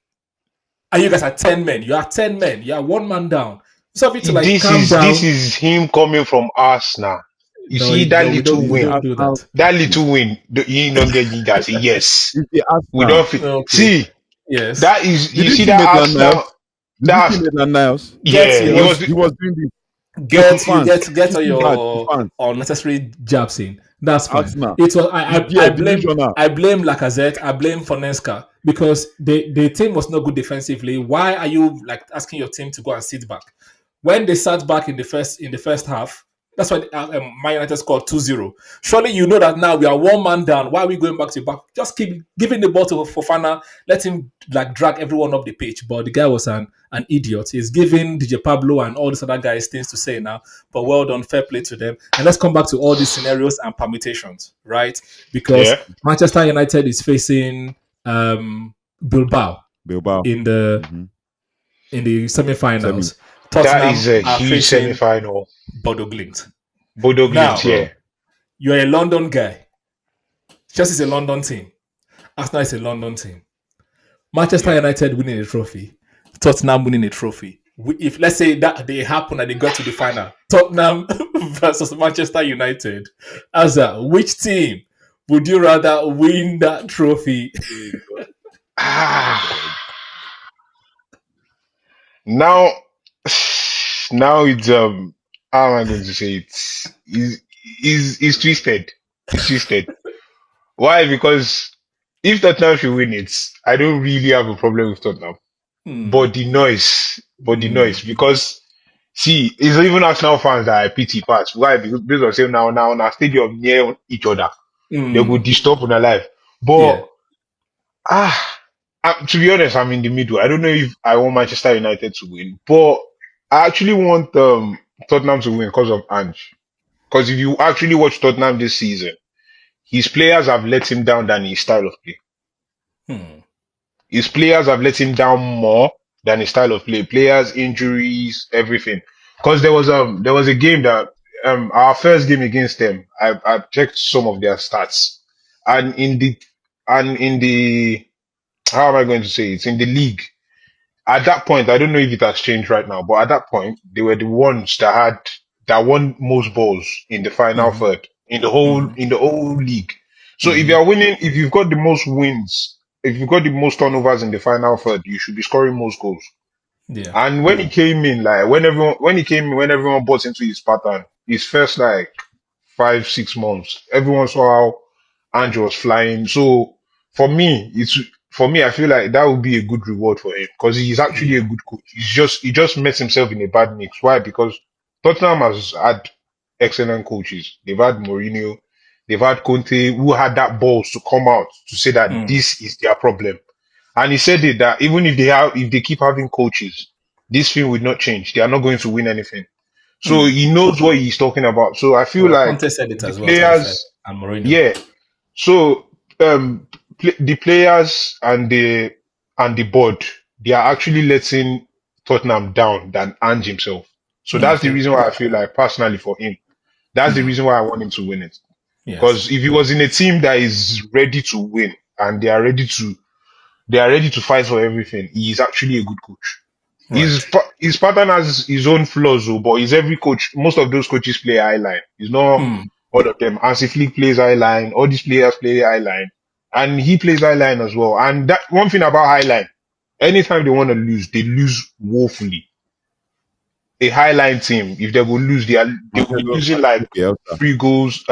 and you guys are 10 men. You are 10 men. You are one man down. So have to like calm This down. is him coming from Arsenal. You No, see that no, little It's we the win, don't do Arsenal that. that team. little win. You don't get you guys. Yes, It's the we Arsenal. don't fit. Okay. See Yes. that is Did you you see see that Maitland Arsenal. Niles? Did you see That Maitland Niles? Get yeah, your He was doing this. No, to get you fans. get all Shooting bad to your fans. unnecessary jabs in. That's fine. Arsenal. It was He's I there, blame delusional. Lacazette, I blame Fonenska because the team was not good defensively. Why are you like asking your team to go and sit back? When they sat back in the first half, that's why Man United scored 2-0. Surely you know that now we are one man down. Why are we going back to back? Just keep giving the ball to Fofana. Let him like drag everyone up the pitch. But the guy was an idiot. He's giving DJ Pablo and all these other guys things to say now. But well done, fair play to them. And let's come back to all these scenarios and permutations, right? Because yeah. Manchester United is facing Bilbao Bilbao. in the Mhm. in the Semi. semi-finals. That Tottenham is a are huge facing semi-final. Bodo Glimt. Bodo Glimt, Now, Bro. yeah. you're a London guy. Chelsea is a London team. Arsenal is a London team. Manchester Yeah. United winning a trophy. Tottenham winning a trophy. If let's say that they happen and they got to the final, Tottenham versus Manchester United, which team would you rather win that trophy? Ah, now, now it's how am I going to say it? Is twisted. It's twisted. Why? Because if Tottenham should win it, I don't really have a problem with Tottenham. Hmm. But the Hmm. noise, because see, it's even Arsenal fans that I pity pass. Why? Because based on saying now stadium near each other, they Hmm. would disturb on their life. Yeah. But ah. To be honest, I'm in the middle. I don't know if I want Manchester United to win, but I actually want Tottenham to win because of Ange. Because if you actually watch Tottenham this season, his players have let him down than his style of play. Hmm. His players have let him down more than his style of play. Players, injuries, everything. Because there was a game that our first game against them, I checked some of their stats, and in the how am I going to say it, in the league at that point, I don't know if it has changed right now, but at that point, they were the ones that won most balls in the final Hmm. third Hmm. in the whole league. So if Hmm. you're winning, if you've got the most wins, if you've got the most turnovers in the final third, you should be scoring most goals. Yeah. And when he came in, like when he came in, when everyone bought into his pattern, his first like 5, 6 months, everyone saw how Ange was flying. So for me, I feel like that would be a good reward for him because he's actually a Yeah. good coach. He just met himself in a bad mix. Why? Because Tottenham has had excellent coaches. They've had Mourinho, they've had Conte, who had that balls to come out to say that Hmm. this is their problem. And he said it that even if they keep having coaches, this thing will not change. They are not going to win anything. So Hmm. he knows what he's talking about. So I feel Well, like Conte said it the as well, to be fair, players, and Mourinho. yeah. So the players and the board, they are actually letting Tottenham down than Ange himself. So Hmm. that's the Okay. reason why I feel like personally for him, that's the Hmm. reason why I want him to win it. Yes. Because if he was in a team that is ready to win and they are ready to fight for everything, he is actually a good coach. Right. His pattern has his own flaws, though, but he's every coach. Most of those coaches play high line. He's not Hmm. all of them. Hansi Flick plays high line. All these players play high line, and he plays high line as well. And that one thing about high line, anytime they want to lose, they lose woefully. A high line team, if they will lose, they will be losing Marcelo like Bielsa. 3 goals.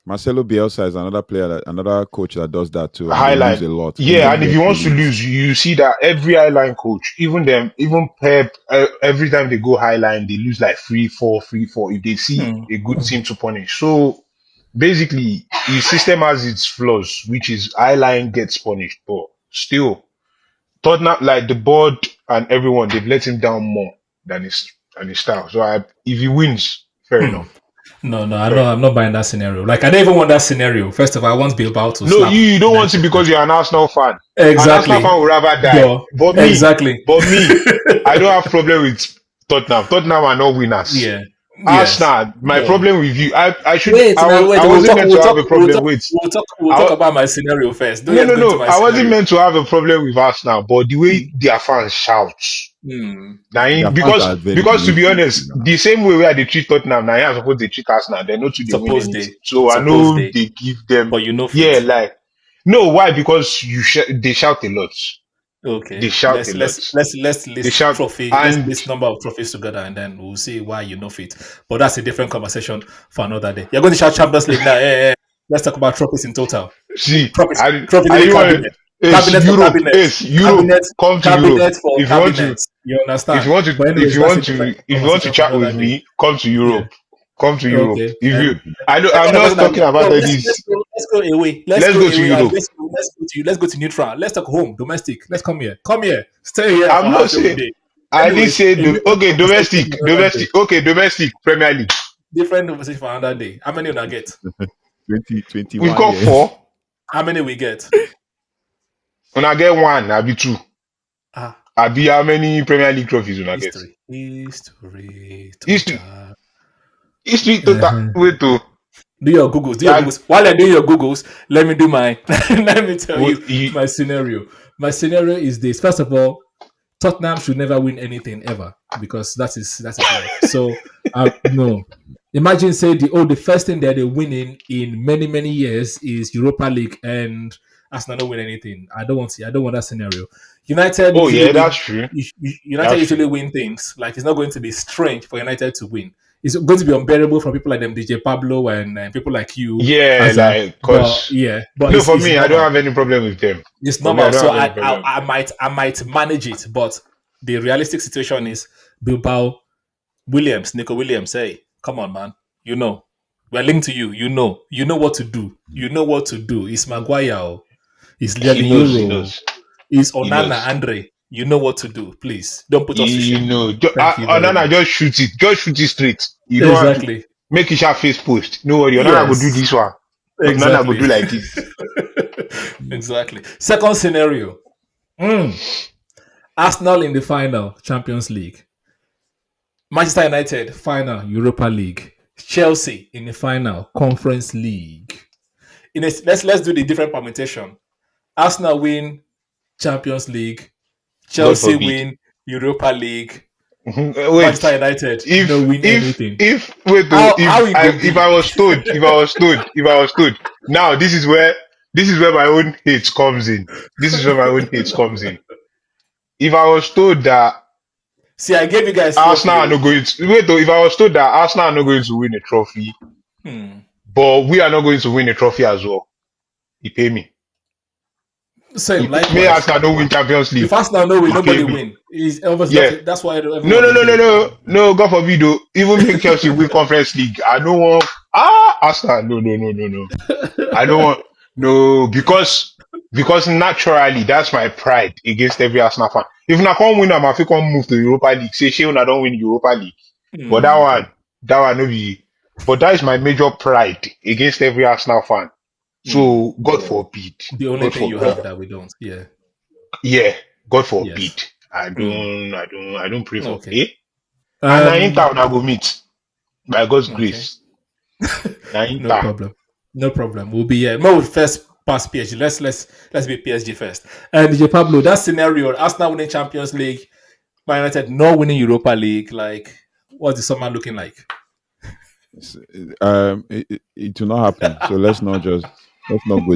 Marcelo Bielsa is another player, another coach that does that too, and they lose Highline. a lot. Yeah, and if Anybody he else will wants to lose. lose, you see that every highline coach, even them, even Pep, every time they go highline, they lose like 3-4, 3-4 if they see Hmm. a good team to punish. So basically, his system has its flaws, which is highline gets punished, but still, Tottenham, like the board and everyone, they've let him down more than his style. So if he wins, fair Hmm. enough, No, no, fair I'm enough. not buying that scenario. Like, I don't even want that scenario. First of all, I want Bilbao to No, slap you don't want it United because first. you're an Arsenal fan. An Arsenal Exactly. fan would rather die. Duh. But me, Exactly. but me, I don't have problem with Tottenham. Tottenham are not winners. Yeah. Yes. Arsenal, my Duh. problem with you, I should, Wait, now wait. I We'll wasn't talk. meant We'll to have talk. a We'll problem talk. with. We'll talk. We'll talk I, about my scenario first. Don't no, yet no, go into no. my I wasn't scenario. meant to have a problem with Arsenal, but the way Hmm. their fans shout. Hmm. Now, Their fans because are very because to be lazy honest, now. the same way where they treat Tottenham now, I suppose they treat Arsenal. They know to they win Suppose they. anything. So I Suppose know they. they give them, But you know yeah, fit. like no, why? Because they shout a lot. They Okay. shout a lot. Let's They list shout, trophy. Let's and list number of trophies together, and then we'll see why you know fit. But that's a different conversation for another day. You're going to shout Champions League now. Let's talk about trophies in total. see, Trophies. I Trophy didn't want cabinet. it's Cabinet for Europe, cabinet. it's Europe. Cabinet. Come to Europe. Cabinet for If you want to, cabinet. You if you understand? want to, But if anyways, you that's a want different to, if you want to conversation for chat with another day. me, come to Yeah. Europe. Come to Europe. Okay. If you, And I don't, next I'm time not person talking no, about this. let's go away. Let's Let's go go to away and Europe. let's go to neutral. Let's talk home, domestic. Let's come here. Come here. Stay here I'm for not house every saying. day. I didn't Anyways, say a different okay, conversation for another day. domestic Premier League. Different conversation for another day. How many will I get? We've 2021 got years. 4. How many we get? When I get one, I'll be 2. Ah, I'll be how many Premier League trophies when I get? history History, total. history total. Uh-huh. Wait to Do your Googles. Do your like Googles. While you're doing your Googles, let me do my. let me tell wait, you my scenario. My scenario is this. First of all, Tottenham should never win anything ever because that is life. So no. Imagine say the first thing that they're winning in many years is Europa League and Arsenal don't win anything. I don't want that scenario. United oh usually yeah, that's win. true. United That's true. usually win things. Like it's not going to be strange for United to win. It's going to be unbearable for people like them, DJ Pablo, and people like you, Yeah, as a. like But cause yeah, but no, it's for it's me, I don't normal. have any problem with them. It's For me, I normal. don't So have any problem. I might manage it, but the realistic situation is Bilbao Williams, Nico Williams. Hey, come on, man. You know we're linked to you. You know what to do. You know what to do. It's Maguire. Oh. It's He nearly knows, he Euro. knows, It's he Onana, knows. Andre. You know what to do. Please don't put us to You shame. know, Thank you very Onana, much. just shoot it straight. You don't have to Exactly. make it sharp face post. No worry, Onana go do Yes. this one. Onana go Exactly. do like this. Exactly. Second scenario. Mm. Arsenal in the final, Champions League. Manchester United, final, Europa League. Chelsea in the final, Conference League. Let's do the different permutation. Arsenal win Champions League. God Chelsea forbid. win Europa League. Wait, Manchester United no win anything. if wait though, How it go if I be? was told, if I was told, now this is where my own hate comes in. This is where my own hate comes in. If I was told that See, I gave you guys Arsenal trophy. are Oh. not going to wait though, if I was told that Arsenal are not going to win a trophy, Hmm. but we are not going to win a trophy as well, he pay me. Same, May likewise. Arsenal don't win Champions If League, Arsenal no win, he pay nobody me. win. Is obviously Yeah. that's why No, everyone no, they no, do no, it. no, no. God forbid, though. Even make Chelsea win Conference League. I don't want. Arsenal. No, no, no, no, no. I don't want. No, because naturally that's my pride against every Arsenal fan. If I can't win, I'm if can't move to Europa League. Say she I don't win Europa League, but Hmm. that one no be. But that is my major pride against every Arsenal fan. Hmm. So God forbid, The only God thing you forbid. have that we don't. Yeah. Yeah, God forbid. Yes. Hmm. I don't pray for. Okay. Eh? And I ain't Um. town I go meet by God's Okay. grace. Na No Inter. problem. No problem. We'll be more first pass PSG. Let's be PSG first. And DJ Pablo, that scenario, Arsenal winning Champions League, Man United not winning Europa League. Like, what's the summer looking like? S- it will not happen. So let's not go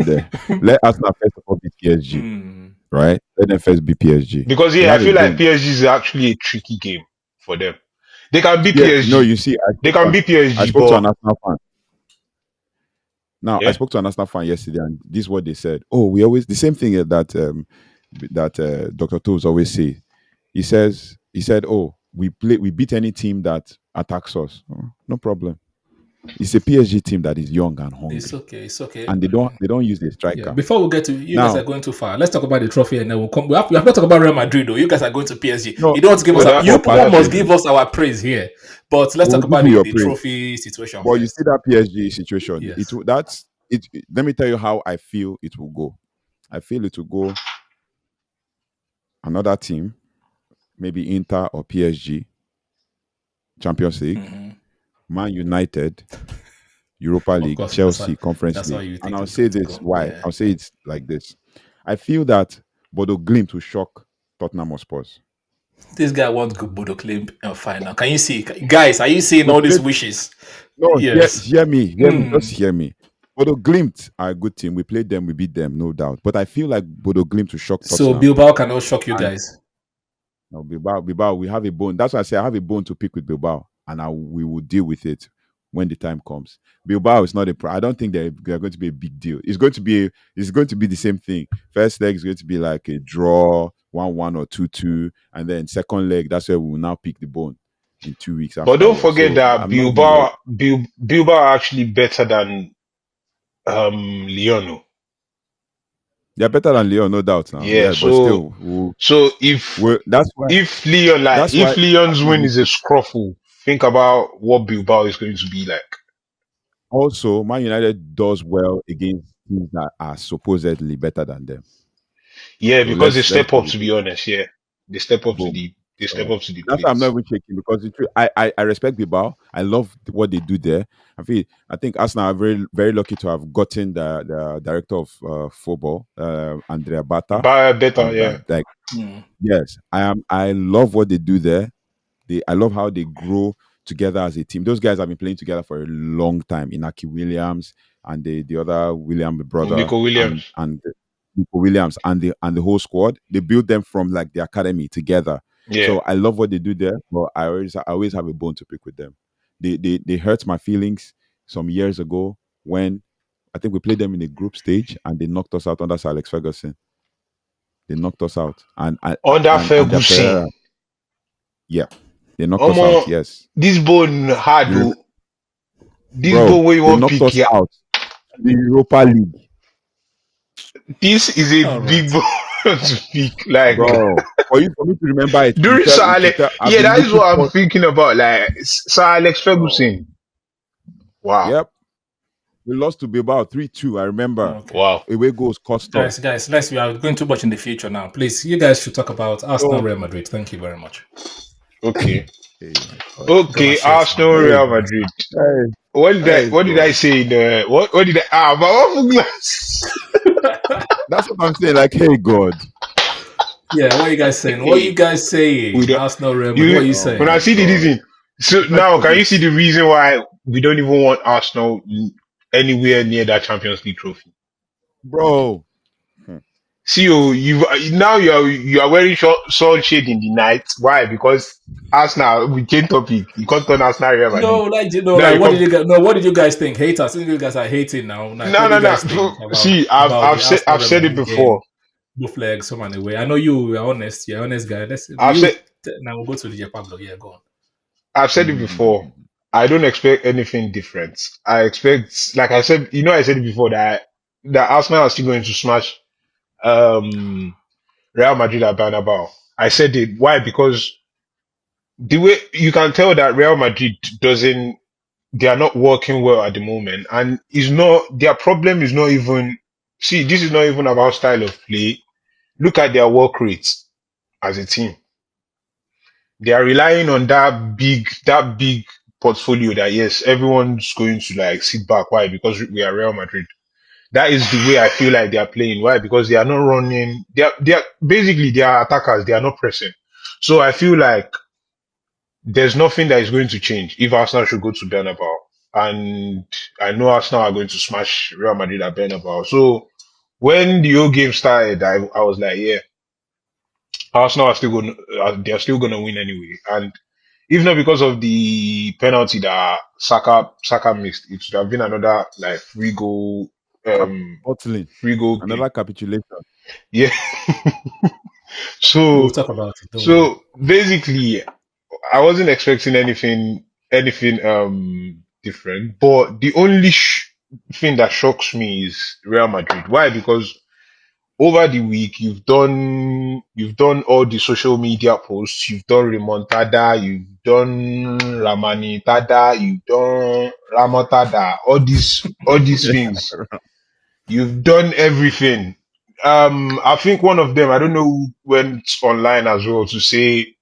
there. Let Arsenal first of all beat PSG, Hmm. right? Let them first beat PSG. Because We yeah, I have a feel like bone. PSG is actually a tricky game for them. They can beat Yeah, no, PSG. you see, They can beat I PSG, spoke to an but Arsenal fan. Now I yeah. spoke to an Arsenal fan yesterday, and this is what they said. Oh, we always the same thing that Dr. Toves always say. He said, oh, we beat any team that attacks us. Oh, no problem. It's a PSG team that is young and It's hungry, okay. It's okay. and they don't use a Yeah. striker. Before we get to you guys are Now, going too far. Let's talk about the trophy and then we'll come. We have not talked about Real Madrid though. You guys are going to PSG. no, You don't want to give Oh, us let's our, talk you about that people past that's must true. give PSG. us our praise here. But let's We'll talk give about you your the praise. trophy situation But you first. see that PSG situation, Yes. that's it. Let me tell you how I feel it will go. I feel it will go another team, maybe Inter or PSG, Champions League, Hmm. Man United, Europa Of League, course, Chelsea, Conference that's how League. you And think I'll it's say going to this go. why. Yeah. I'll say it's like this. I feel that Bodo Glimt will shock Tottenham or Spurs. This guy wants good Bodo claim final. Can you see, guys? Are you seeing Bodo all these Glimt, wishes? no, Yes. hear me, Hmm. just hear me. Bodo Glimt are a good team. We played them, we beat them, no doubt. But I feel like Bodo Glimt will shock So Tottenham. Bilbao cannot shock you guys. No, Bilbao, we have a bone. That's why I say I have a bone to pick with Bilbao, and we will deal with it when the time comes. Bilbao is not a. I don't think they're going to be a big deal. It's going to be the same thing. First leg is going to be like a draw, 1-1 or 2-2, and then second leg that's where we will now pick the bone in 2 weeks But don't afterwards. forget So that I'm not really. Bilbao are actually better than Lyon. Oh. They're better than Lyon, no doubt. Now, Yeah, yeah, but so still, so that's why if Lyon's win Man is a scruffle, think about what Bilbao is going to be like. also Man United does well against teams that are supposedly better than them. Yeah, So because they let's step be up to be honest, yeah. boom. They step So up to the that's why I'm not plate. even shaking because I respect Bilbao. I love what they do there. I think Arsenal are very very lucky to have gotten the director of football, Andrea Bata. Better, yeah. Like Hmm. yes, I love what they do there. I love how they grow together as a team. Those guys have been playing together for a long time. Inaki Williams and the other William brother Nico Williams. and Nico Williams and the whole squad. They built them from like the academy together. Yeah. So I love what they do there, but I always have a bone to pick with them. They hurt my feelings some years ago when I think we played them in a group stage and they knocked us out under Sir Alex Ferguson. They knocked us out Under and their Ferguson. Pereira, yeah, they knocked us out. Omo, Yes, this bone hard you remember, though. This bro. bone where you They want knocked pick, us yeah. out in the Europa League. This is a All big right. ball to speak. Like bro. For me to remember it, during Sir Alex, I've yeah, been that is looking what I'm for, thinking about. Like Sir Alex bro. Ferguson. Wow, Yep, we lost to Bilbao 3-2. I remember Okay. wow. away goals cost us. Guys, let's we are going too much in the future now. Please, you guys should talk about Arsenal, So, Real Madrid. Thank you very much. Okay, hey my God, Gonna okay. share some. Arsenal, hey, Real Madrid. hey, hey What did I God. say? In the what did I? But what for glass? That's what I'm saying. Like, hey God. Yeah, what are you guys saying? What are you Hey, guys we saying? don't. Arsenal, Real Madrid. What You are you Oh when saying? I my see the God. reason. So Let's now, put can you this. see the reason why we don't even want Arsenal anywhere near that Champions League trophy? Bro. Hmm. See, you now you are wearing sunshade in the night. Why? Because Arsenal, we change topic. You can't turn Arsenal Real Madrid. Now Like you what did come. you guys? No, what did you guys think? Haters, since you guys are hating now. Like, No, what do no, you guys think no. See, I've about I've the said Arsenal I've Real said it Madrid game? before. Both legs, some and away. I know you're honest. You're an honest guy. Let's I've you said now. We'll go to the Pablo. Yeah, go on. I've said it before. I don't expect anything different. I expect, like I said, I said it before that Arsenal are still going to smash um Real Madrid at Bernabeu. I said it. Why? Because the way you can tell that Real Madrid doesn't, they are not working well at the moment, and is not their problem is not even. See, this is not even about style of play. Look at their work rates as a team. They are relying on that big portfolio that yes, everyone's going to like sit back. Why? Because we are Real Madrid. That is the way I feel like they are playing. Why? Because they are not running. They are basically they are attackers. They are not pressing. So I feel like there's nothing that is going to change if Arsenal should go to Bernabeu. And I know Arsenal are going to smash Real Madrid at Bernabeu. So when the whole game started, I was like, yeah, Arsenal are still going. They're still going to win anyway. And if not because of the penalty that Saka missed, it should have been another like um Bottling. free goal game. Another capitulation. Yeah. We'll So talk about it. Don't worry. so basically, I wasn't expecting anything different. But the only thing that shocks me is Real Madrid. Why? Because over the week you've done all the social media posts, you've done remontada, you've done ramanitada, you've done ramontada, all these things. You've done everything. I think one of them, I don't know who went online as well to say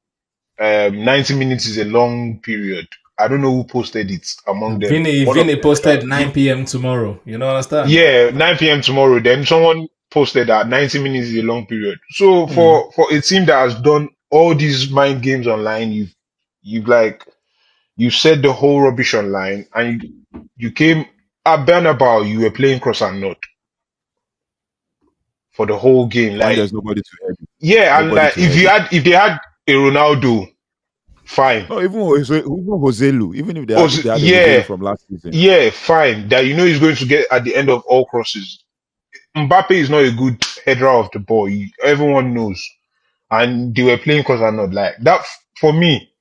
90 minutes is a long period. I don't know who posted it among them. One of Vinny them, posted 9 p.m. tomorrow. You know, understand? yeah, 9 p.m. tomorrow. Then someone posted that 90 minutes is a long period. So Mm. for a team that has done all these mind games online, you've like you said the whole rubbish online, and you came at Bernabeu, you were playing cross and nod for the whole game. When Like there's nobody to head it. yeah, and Nobody like to head it. if they had a Ronaldo, fine. No, even Joselu, even if they had a Yeah, Joselu from last season. yeah, fine. That he's going to get at the end of all crosses. Mbappe is not a good header of the ball. Everyone knows. And they were playing cross and not like that. For me,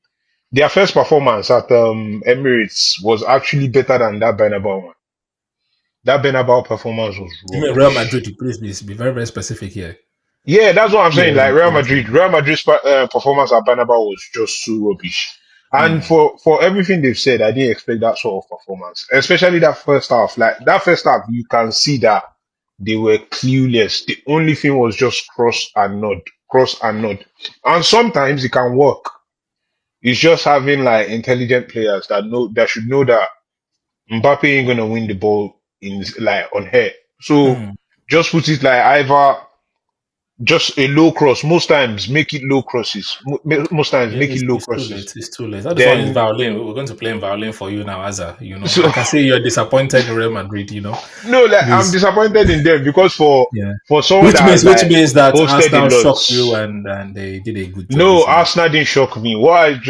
their first performance at Emirates was actually better than that Bernabeu one. That Bernabeu performance was You mean Real Madrid? rubbish. Please be very very specific here. Yeah, that's what I'm Yeah, saying. yeah, Like Real yeah. Madrid, Real Madrid's performance at Bernabeu was just so rubbish. And Mm. for everything they've said, I didn't expect that sort of performance, especially that first half. Like that first half, you can see that they were clueless. The only thing was just cross and nod, cross and nod. And sometimes it can work. It's just having like intelligent players that should know that Mbappe ain't gonna win the ball in like on her. So Mm. just put it like either just a low cross. Most times make it low crosses. Most times Yeah, make it low it's too late. crosses. It's too late. That is one is Then violin. We're going to play in violin for you now, Azza. You know, so I can see you're disappointed in Real Madrid. You know, no, like I'm this disappointed in them because for yeah. for someone Which that has means which like means that posted a Arsenal lot. shocked you and they did a good job No, this evening. Arsenal didn't shock me. What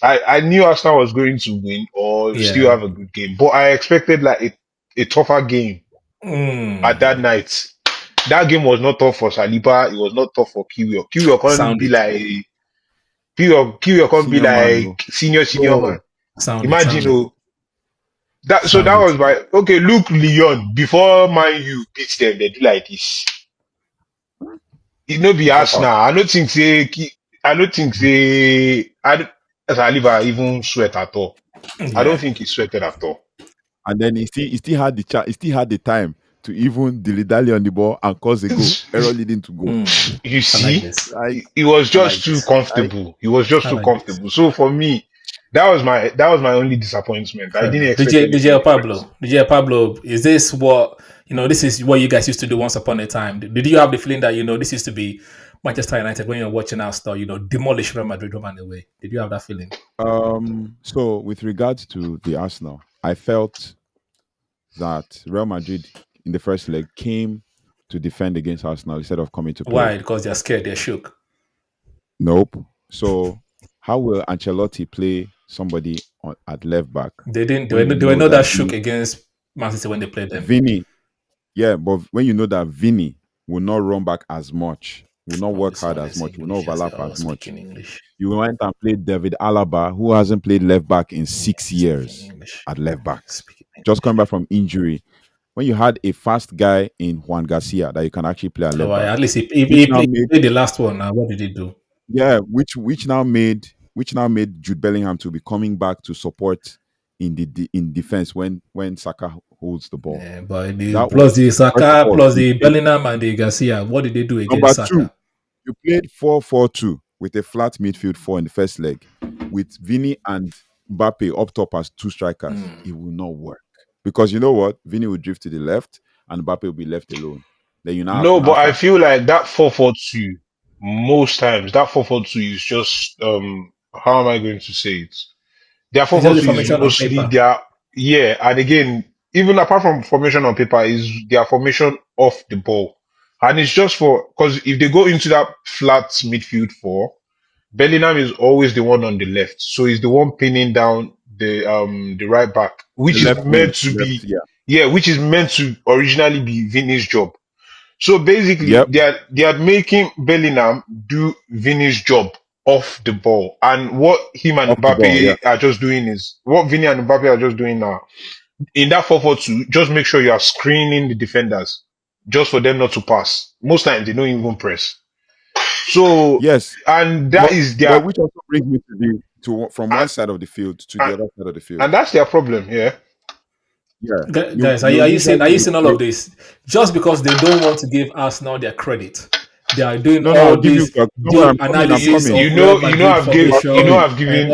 I knew Arsenal was going to win or still Yeah. have a good game, but I expected like a tougher game at that Mm. night. That game was not tough for Saliba. It was not tough for Kiwior. Kiwior can't be Sounded, like Kiwior can't be Senior man, no. like senior man. Bro. Imagine sounded, that. So that sounded. was my okay. Look, Lyon before Man U beats them, they do like this. it no be Proper. Arsenal. I don't think say as a liver even sweat at all. I don't Yeah. think he sweated at all. And then he still had he still had the time to even dilly-dally on the ball and cause a goal, error leading to goal. You I like see, this. Like, he was I like just too this. like comfortable. He was just I too like this. comfortable. So for me, that was my only disappointment. I Fair didn't enough. expect anything different. DJ Pablo, is this what this is what you guys used to do once upon a time? Did you have the feeling that this used to be Manchester United when you're watching Arsenal, demolish Real Madrid home and away? Did you have that feeling? so with regards to the Arsenal, I felt that Real Madrid in the first leg came to defend against Arsenal instead of coming to play. Why? Because they're scared, they're shook. Nope. So how will Ancelotti play somebody at left back They didn't when you they were know not that that shook against Man City when they played them. Vinny, yeah, but when you know that Vinny will not run back as much, will not Oh, work this hard one as is much, will not English. Yes, overlap I as was much, speaking English. you went and played David Alaba, who hasn't played left back in Yeah, 6 years speaking English. at left back, Speaking just English. coming back from injury. When you had a fast guy in Juan Garcia that you can actually play at Oh, left back, at least which now he made played the last one. Now, what did he do? yeah, which now made Jude Bellingham to be coming back to support in defense when Saka holds the ball. Yeah, but That plus was the first of Saka, all plus you the played Bellingham and the Garcia, what did they do number against two. Saka? You played 4-4-2 with a flat midfield four in the first leg, with Vini and Mbappe up top as two strikers. It will not work because you know what? Vini will drift to the left and Mbappe will be left alone. Then you now have No, to but I answer. feel like that 4-4-2 most times that 4-4-2 is just how am I going to say it? Their It's just the 4-4-2 is formation on mostly paper. their yeah, and again, even apart from formation on paper, is their formation off the ball. And it's just for because if they go into that flat midfield four, Bellingham is always the one on the left. So he's the one pinning down the right back, The which is left wing, meant to left, be yeah. yeah, which is meant to originally be Vinny's job. So basically, Yep, they are making Bellingham do Vinny's job off the ball, and what him and off the ball, yeah. Mbappe are just doing is what Vinny and Mbappe are just doing now. In that 4-4-2, just make sure you are screening the defenders, just for them not to pass. Most times they don't even press. So, Yes. and that But is but their which also brings me to from one and, side of the field to the and, other side of the and field. that's their problem. Yeah. Yeah. Guys, You are you usually seeing all play. of this? Just because they don't want to give Arsenal their credit, they are doing No, I'll all give you. this Don't worry, deep I'm coming. I'm analysis coming. of Real Madrid We're coming. formation and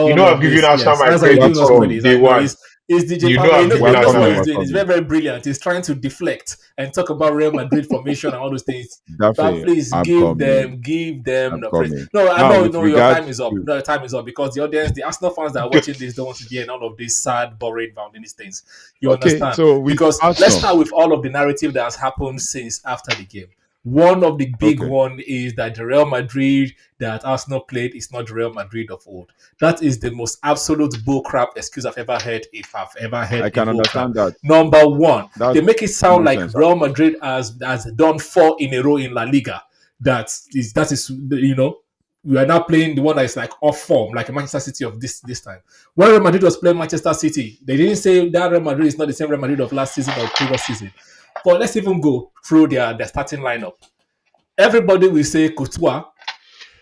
You know all I've of given this. Arsenal Yes, my that's how he's We're credit giving us from credit. coming. day Like, no, one. it's DJ You know Pablo. I've given We're He knows Arsenal what coming. he's We're doing. It's very, coming. very brilliant. He's trying to deflect and talk about Real Madrid formation and all those things. But Daffy, please I'm coming. give them I'm the praise. coming. No, I Now, know, with no, your time regards is up. to No, your time is up because the audience, the Arsenal fans that are watching this don't want to hear all of these sad, boring, these things. You okay, understand? so with Because let's Arsenal, start with all of the narrative that has happened since after the game. One of the big okay, one is that the Real Madrid that Arsenal played is not the Real Madrid of old. That is the most absolute bullcrap excuse I've ever heard. If I've ever heard I a can bullcrap. understand that. Number one, That's they make it sound like nonsense, Real actually. Madrid has done 4 in a row in La Liga. That is we are now playing the one that is like off form, like a Manchester City of this time. When Real Madrid was playing Manchester City, they didn't say that Real Madrid is not the same Real Madrid of last season or previous season. But let's even go through their starting lineup. Everybody will say Courtois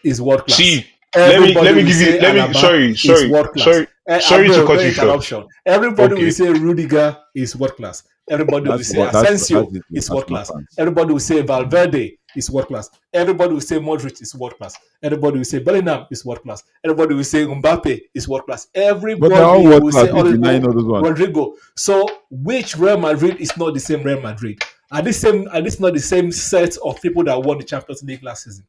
is world class. See, let Everybody me will give you say let me Alaba is world class. sorry to No cut you short. interruption. Everybody will Okay. say Rudiger is world class. Everybody will That's say what that's Asensio it with is world Arsenal class. fans. Everybody will say Valverde is world class. Everybody will say Modric is world class. Everybody will say Bellingham is world class. Everybody will say Mbappe is world class. But they're all Everybody world will class. say You're denying all those ones. Rodrigo. So which Real Madrid is not the same Real Madrid? Are this not the same set of people that won the Champions League last season?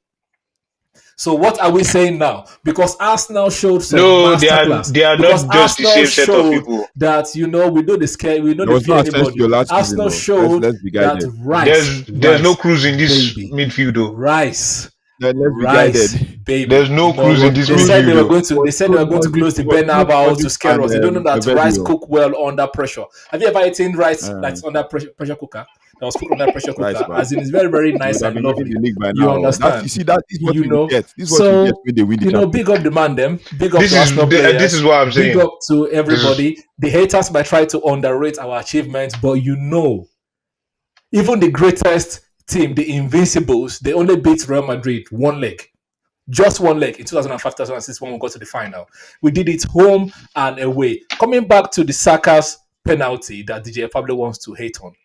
So what are we saying now? Because Arsenal showed some No, masterclass. they are Because not just the Arsenal same set of showed people. that we know the scare, we know There the was fear no Asensio anybody. last season, Arsenal though. showed Let's be that guided. There's no Rice, cruise in this baby, midfield though. Rice, Let's be Rice, guided. baby. There's no cruise in this They Close, said they midfield were though. going to. They said they were going to close the Bernabeu to scare and us. They don't know that Rice Evedio. cook well under pressure. Have you ever eaten rice Uh, that's under pressure cooker? That was cooked under pressure Rice cooker. bar. As in, it's very, very We nice would have and been winning lovely. the league by You now. That understand? you see, that is what you get. This is what you get So when they win the Champions big up League. the man, them. Big up This to is Arsenal this players. is what I'm Big saying. up to This is everybody. The haters might try to underrate our achievements, but even the greatest team, the Invincibles, they only beat Real Madrid one leg. Just one leg in 2005, 2006 when we got to the final. We did it home and away. Coming back to the Saka's penalty that DJ probably wants to hate on.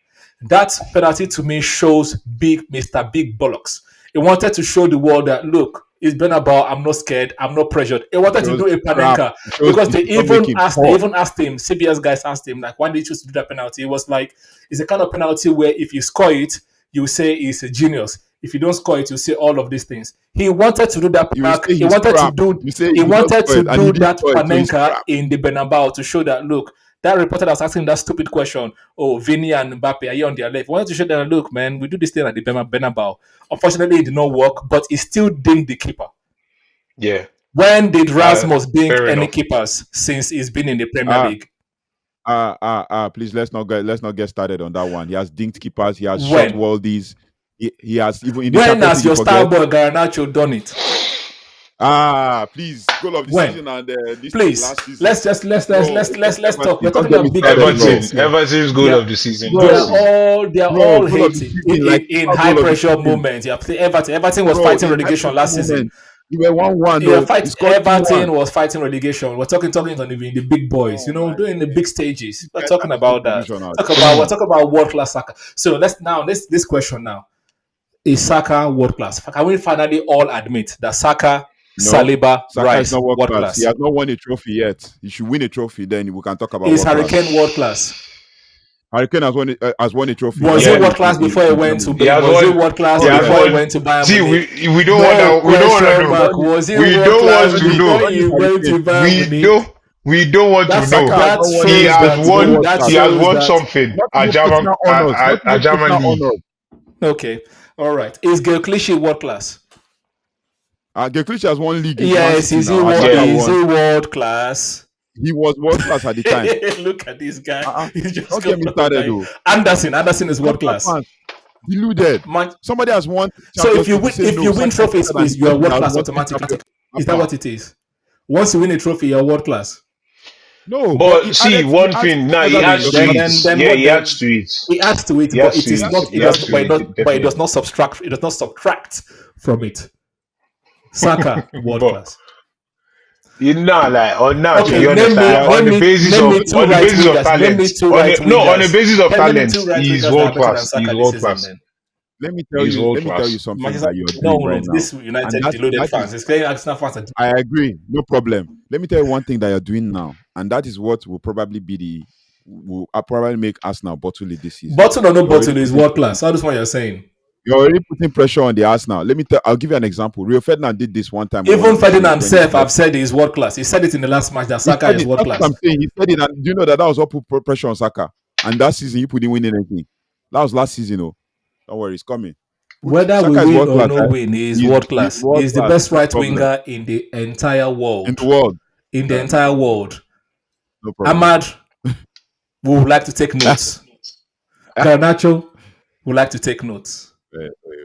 That penalty to me shows big Mr. Big Bollocks. He wanted to show the world that look, it's been about I'm not scared, I'm not pressured. He wanted to do a panenka because they even asked him, CBS guys asked him, like, why did you choose to do that penalty? It was like it's a kind of penalty where if you score it, you say he's a genius. If you don't score it, you say all of these things. He wanted to do that. He wanted to do. He wanted to do that panenka in the Bernabeu to show that look. That reporter that was asking that stupid question, oh, Vinny and Mbappe, are you on their left? He wanted to show them, look, man, we do this thing at the Bernabeu. Unfortunately, it did not work, but he still dinged the keeper. Yeah. When did Rasmus ding any keepers since he's been in the Premier League? Please let's not get started on that one. He has dinged keepers. He has shot worldies. He has even in the when has your star boy Garnacho done it? Please, goal of the season and this please last season. Let's talk. We're talking about big Everton's goal of the season. They are all hating in high pressure moments. You have to say Everton was fighting relegation last season. You were 1-1. Everton was fighting relegation. We're talking on the big boys, doing the big stages. We're talking about that. We're talking about world class Saka. So this question now. Is Saka world class? Can we finally all admit that Saka, Saliba, Rice is not world class? He has not won a trophy yet. He should win a trophy, then we can talk about. Is Harry Kane world class? Harry Kane has won a trophy. Was he world class before he went to? Was he world class before he went to Bayern? See, we don't want to know. Was he world class before he went to Bayern? We don't want to know. He has won something at German League. Okay. All right. Is Gael Clichy world class? Gael Clichy has won league. Yes, is he world class? He was world class at the time. Look at this guy. He's just don't get me started, though. Anderson is world class. Deluded. Somebody has won. So if you win trophies, you are world class automatically. Is that what it is? Once you win a trophy, you're world class. No, but see one thing. Now he adds to it. He adds to it. He adds to it, but it is not. But it does not subtract. It does not subtract from it. Saka world class. To be honest, on the basis of talent. On the basis of talent, he's world class. He's world class. Let me tell you something that you're doing right now. This United deluded fans. It's clear Arsenal fans. I agree, no problem. Let me tell you one thing that you're doing now, and that is what will probably will probably make Arsenal bottle it this season. Bottle or no bottle is world class. That's what you're saying. You're already putting pressure on the Arsenal. I'll give you an example. Rio Ferdinand did this one time. Even Ferdinand himself, I've said he's world class. He said it in the last match that Saka is world class. I'm saying he said it, and you know that was what put pressure on Saka. And that season, he didn't win anything. That was last season, Don't worry, it's coming. Whether Saka we win or no win, he's world class. He's the best right winger in the entire world. In the entire world. No problem. Ahmad would like to take notes. Garnacho would like to take notes.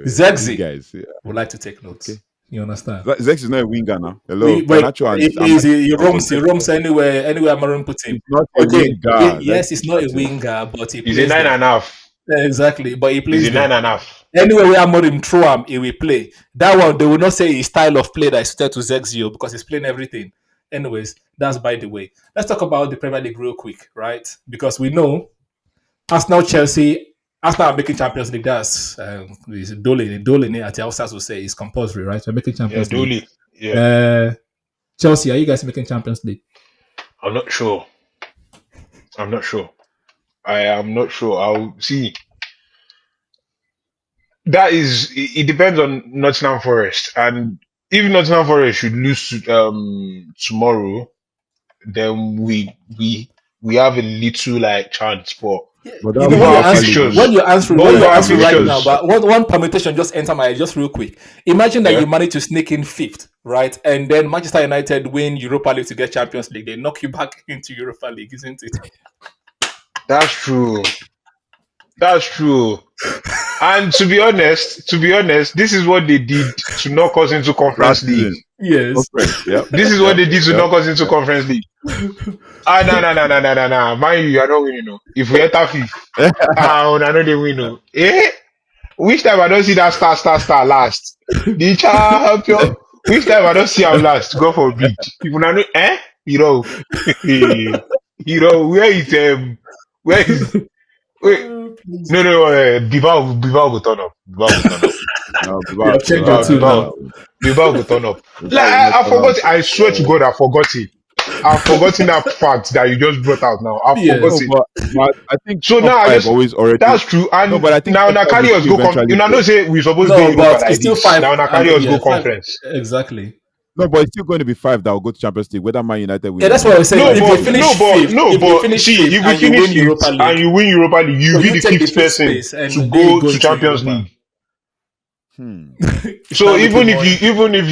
Zexi would like to take notes. Okay. You understand? Zexi is not a winger now. Hello, Garnacho. He roams anywhere Amarim put him. Not a winger. Yes, he's not a winger, but he plays. He's a 9.5. Exactly, but he plays. He's a 9.5. Anywhere where Amorim throw him, he will play. That one, they will not say his style of play that is suited to Zexio because he's playing everything. Anyways, that's by the way. Let's talk about the Premier League real quick, right? Because we know Arsenal are making Champions League. That's Dole at the outsiders will say it's compulsory, right? We're making Champions League. Yeah. Chelsea, are you guys making Champions League? I'm not sure. I am not sure. I'll see. It depends on Nottingham Forest, and if Nottingham Forest should lose tomorrow, then we have a little chance. But when you're answering right now, but one permutation just enter my head just real quick. Imagine that you manage to sneak in fifth, right? And then Manchester United win Europa League to get Champions League. They knock you back into Europa League, isn't it? That's true. And to be honest, this is what they did to knock us into Conference League. Yes. This is what they did to knock us into Conference League. No. Mind you are not winning. If we enter fifth, I know they win. Which time I don't see that star last? The champion. Which time I don't see him last? God forbid. People now know, You know, where is wait? Please. No, Bilbao will turn up. Bilbao will turn up. No, You have changed your tune now. Bilbao will turn up. Like Bilbao will not I turn forgot. up. I swear to God, I forgot it. I've forgotten that fact that you just brought out now. I forgot No, Yes. it. but I think So top now I five just always already. that's true. No, And but I think now top five will carry us still go eventually know go. say we supposed to do No, Europa but like it's still this. five. Now carry us go Yeah, five. conference. Exactly. No, but it's still going to be five that will go to Champions League, whether Man United Yeah, win or that's what I not. was saying. No, Like If you it's but like finish no, but fifth, no, if you but finish see, fifth if we and you finish win fifth Europa and League, you win Europa League, you so be you the take the fifth fifth person space and to they go go to into Champions Europa. League. hmm. You So start making even if money. you even if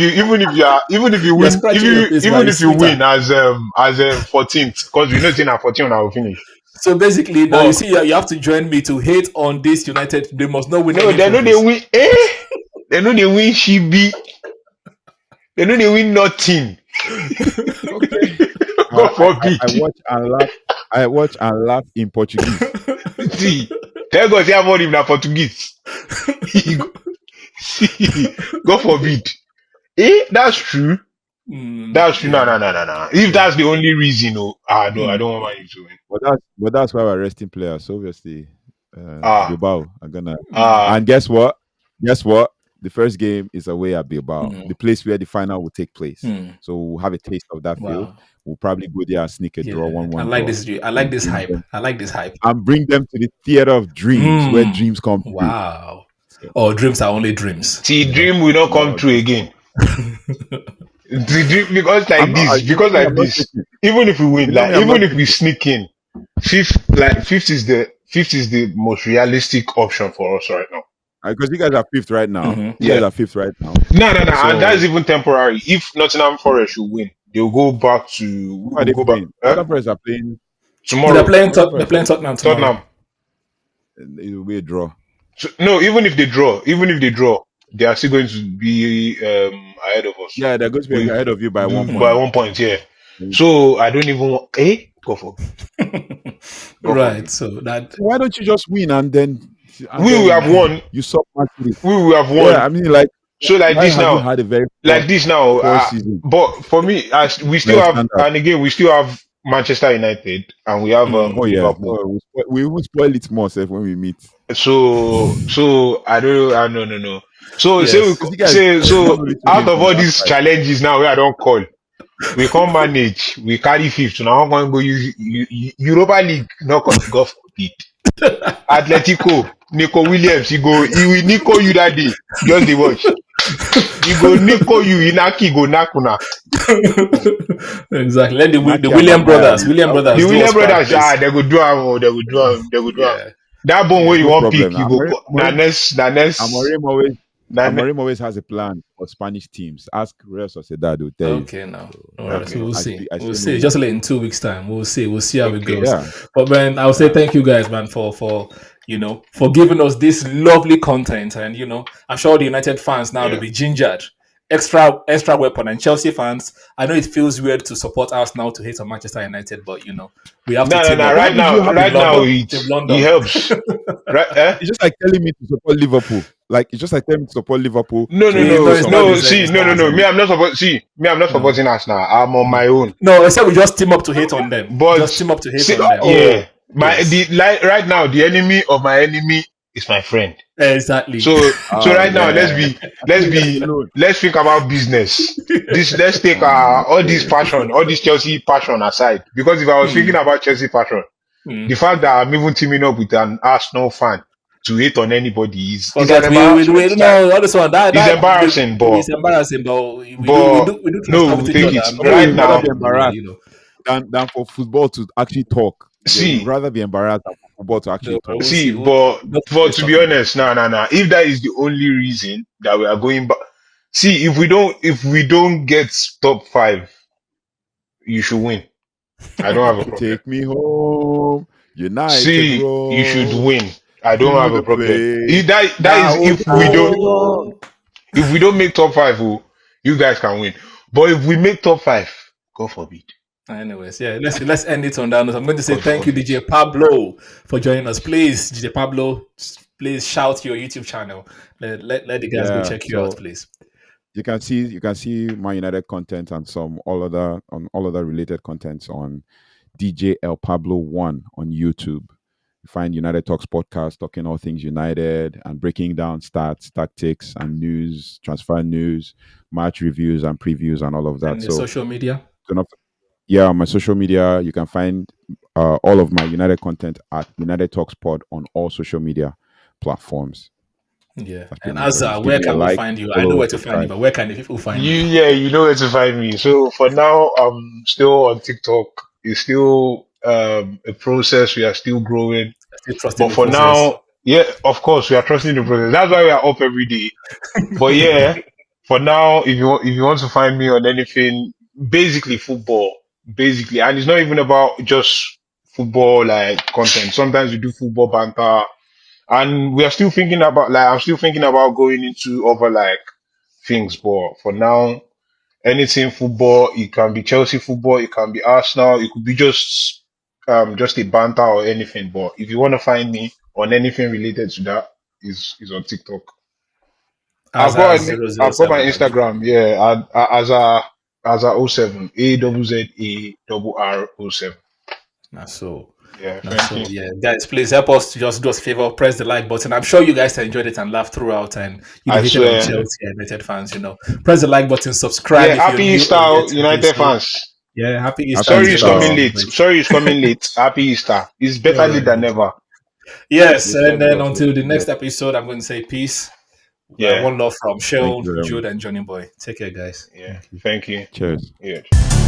you You're win scratching your face, but even it's if you sweeter. win as 14th, because we know it's in at 14 I will finish. So basically, now you But see, you have to join me to hate on this United. They must not win no, any they know they trophies. win. They know they win. They know they win nothing. Okay. God forbid. I watch and laugh. I watch and laugh in Portuguese. See, tell God say I'm not even a Portuguese. He go- See, God forbid. That's true. That's true. No, Yeah. no, no, no, no. If Yeah. that's the only reason, no, no, I Mm, don't want Man U to win. But that's why we're resting players. So obviously, Ah, Bilbao are gonna. mm, And guess what? Guess what? The first game is away at Bilbao, mm, the place where the final will take place. mm. So we'll have a taste of that field. Wow. We'll probably go there and sneak a draw, Yeah. I 1-1 like draw, this. I like and this bring hype. them I like this hype. to the theater of dreams, where Mm, dreams come true. wow. So, Oh, dreams are only dreams. see, You know. dream will not come no, true again. The dream because I'm like not. this, You know me. I'm not taking. even if we win, You know like me. I'm not even if we taking. sneak in, fifth is the most realistic option for us right now. Because you guys are fifth right now. Mhm. You guys Yeah. are fifth right now. No, and that's So even temporary. If Nottingham Forest should win, they'll go back to who we are will they go back playing? Other players are playing. They're tomorrow. playing. Other They're players are playing Tottenham tomorrow. Tottenham. it will be a draw. So, no, even if they draw, they are still going to be ahead of us Yeah, they're going to be with ahead of you by 1 point. by Mm. 1 point. Yeah. Mm. So I don't even want. Go for go for Right. it. So that. Why don't you just win and We will have then won. you sub Madrid? We will have Yeah, won. I mean, like, So why have you had a very like this now. poor season But for me, as we by still your have, standard? and again, we still have Manchester United, and we have Oh Mm. yeah, Liverpool. we will spoil it more sef when we meet. So I don't. No. So say we Yes. Because you guys say won so only two out games of in the all last these five. challenges now, we I don't call. We can't manage. We carry fifth. Now I'm going to go use Europa League. No, God forbid. Atletico, Nico Williams. He will Nico you that day. Just the watch. He go Nico you. Inaki go Nakuna. Exactly. Let the Inaki and William Maguire. brothers. William The brothers do us William proud, brothers, please. they go do am. They go do am. They go do am. Yeah. That bone where Yeah. you No want pick, problem. you go. Amorim always Na ne- Amorim always has a plan for Spanish teams. Ask Real Sociedad, they'll tell you. Okay, now. So All right. So Okay. we'll I see. I We'll say no see. more. Just like in 2 weeks' time. We'll see. We'll see how it Okay. goes. Yeah, But man, I'll say yeah. thank you guys, man, for giving us this lovely content. And I'm sure the United fans now to Yeah. be gingered. Extra weapon. And Chelsea fans, I know it feels weird to support us now to hate on Manchester United, but we have to No. team up. Why would you have a Team Right now, London. Team it London. helps. Right? It's just like telling me to support Liverpool. Like it's just like telling me to support Liverpool No, no, to No, no, it's not the no. same. See, It's not the no. Me, same. I'm not supposed. See, me, I'm not No. supporting us now. I'm on my own. No, I said we just team up to hate on them. Just But team up to hate see, on them. yeah, Yes. right now, the enemy of my enemy is my friend. Exactly. So right now, yeah. let's Leave be, them alone. let's think about business. Let's take all this Okay. passion, all this Chelsea passion aside. Because if I was thinking Hmm. about Chelsea passion, Hmm. the fact that I'm even teaming up with an Arsenal fan to hate on anybody is an Forget we embarrassment. no all this one It's embarrassing, it's embarrassing, but but we do no, transfer we'll with each take other. it I'm not No, right you'd going rather now. be embarrassed you know. than for football to actually talk. Yeah, you'd See, rather be embarrassed than for football to No, actually but talk. we'll see. but Just for finish to be talking about honest, no. If that is the only reason that we are going back, see, if we don't get top five, you should win. I don't have a problem. Take me home, United See, you should road win. I don't to have a the problem. place. If that Now is it. if we don't make top five, you guys can win. But if we make top five, God forbid. Anyways, yeah, let's end it on that note. I'm going to say God thank you, forbid. DJ Pablo, for joining us. Please, DJ Pablo, please shout your YouTube channel. Let the guys go Yeah. check you out, So please. you can see Man United content and some all other related contents on DJ El Pablo One on YouTube. You find United Talks podcast talking all things United and breaking down stats, tactics, and news, transfer news, match reviews and previews and all of that. And the So social media. do not yeah, on my social media, you can find all of my United content at United Talks Pod on all social media platforms. Yeah. That's And pretty much it. Azza, Just give where me a can we like, find you? I know follow, where to find you, subscribe. but where can the people find you? You know where to find me. So for now, I'm still on TikTok. It's still a process. We are still growing. Still trusting But the for process. now, yeah, of course, we are trusting the process. That's why we are up every day. But yeah, for now, if you want to find me on anything, basically football, basically, and it's not even about just football like content. Sometimes we do football banter, and we are still thinking about like I'm still thinking about going into other like things. But for now, anything football, it can be Chelsea football, it can be Arsenal, it could be just a banter or anything. But if you want to find me on anything related to that, is on TikTok. Azza 007, I've got my Abby. Instagram, yeah, as a O 07 AZZARR07. That's so. Yeah, That's thank so. you. Yeah, guys, please help us to just do us a favor, press the like button. I'm sure you guys enjoyed it and laughed throughout, and I hated on swear. Chelsea and United fans. Press the like button, subscribe Yeah, if you're happy new Easter, or yet to do United so. fans. Yeah, happy Easter Happy and Sorry it's enjoy your coming Easter. late. celebration. Sorry it's coming late. Happy Easter. It's better All late right. than never. Yes, The and same then goes with until the you. next episode, I'm going to say peace. Yeah, One love from Thank Sean, you very much. Jude, and Johnny Boy. Take care, guys. yeah. Thank you. Thank you. Cheers. Yeah.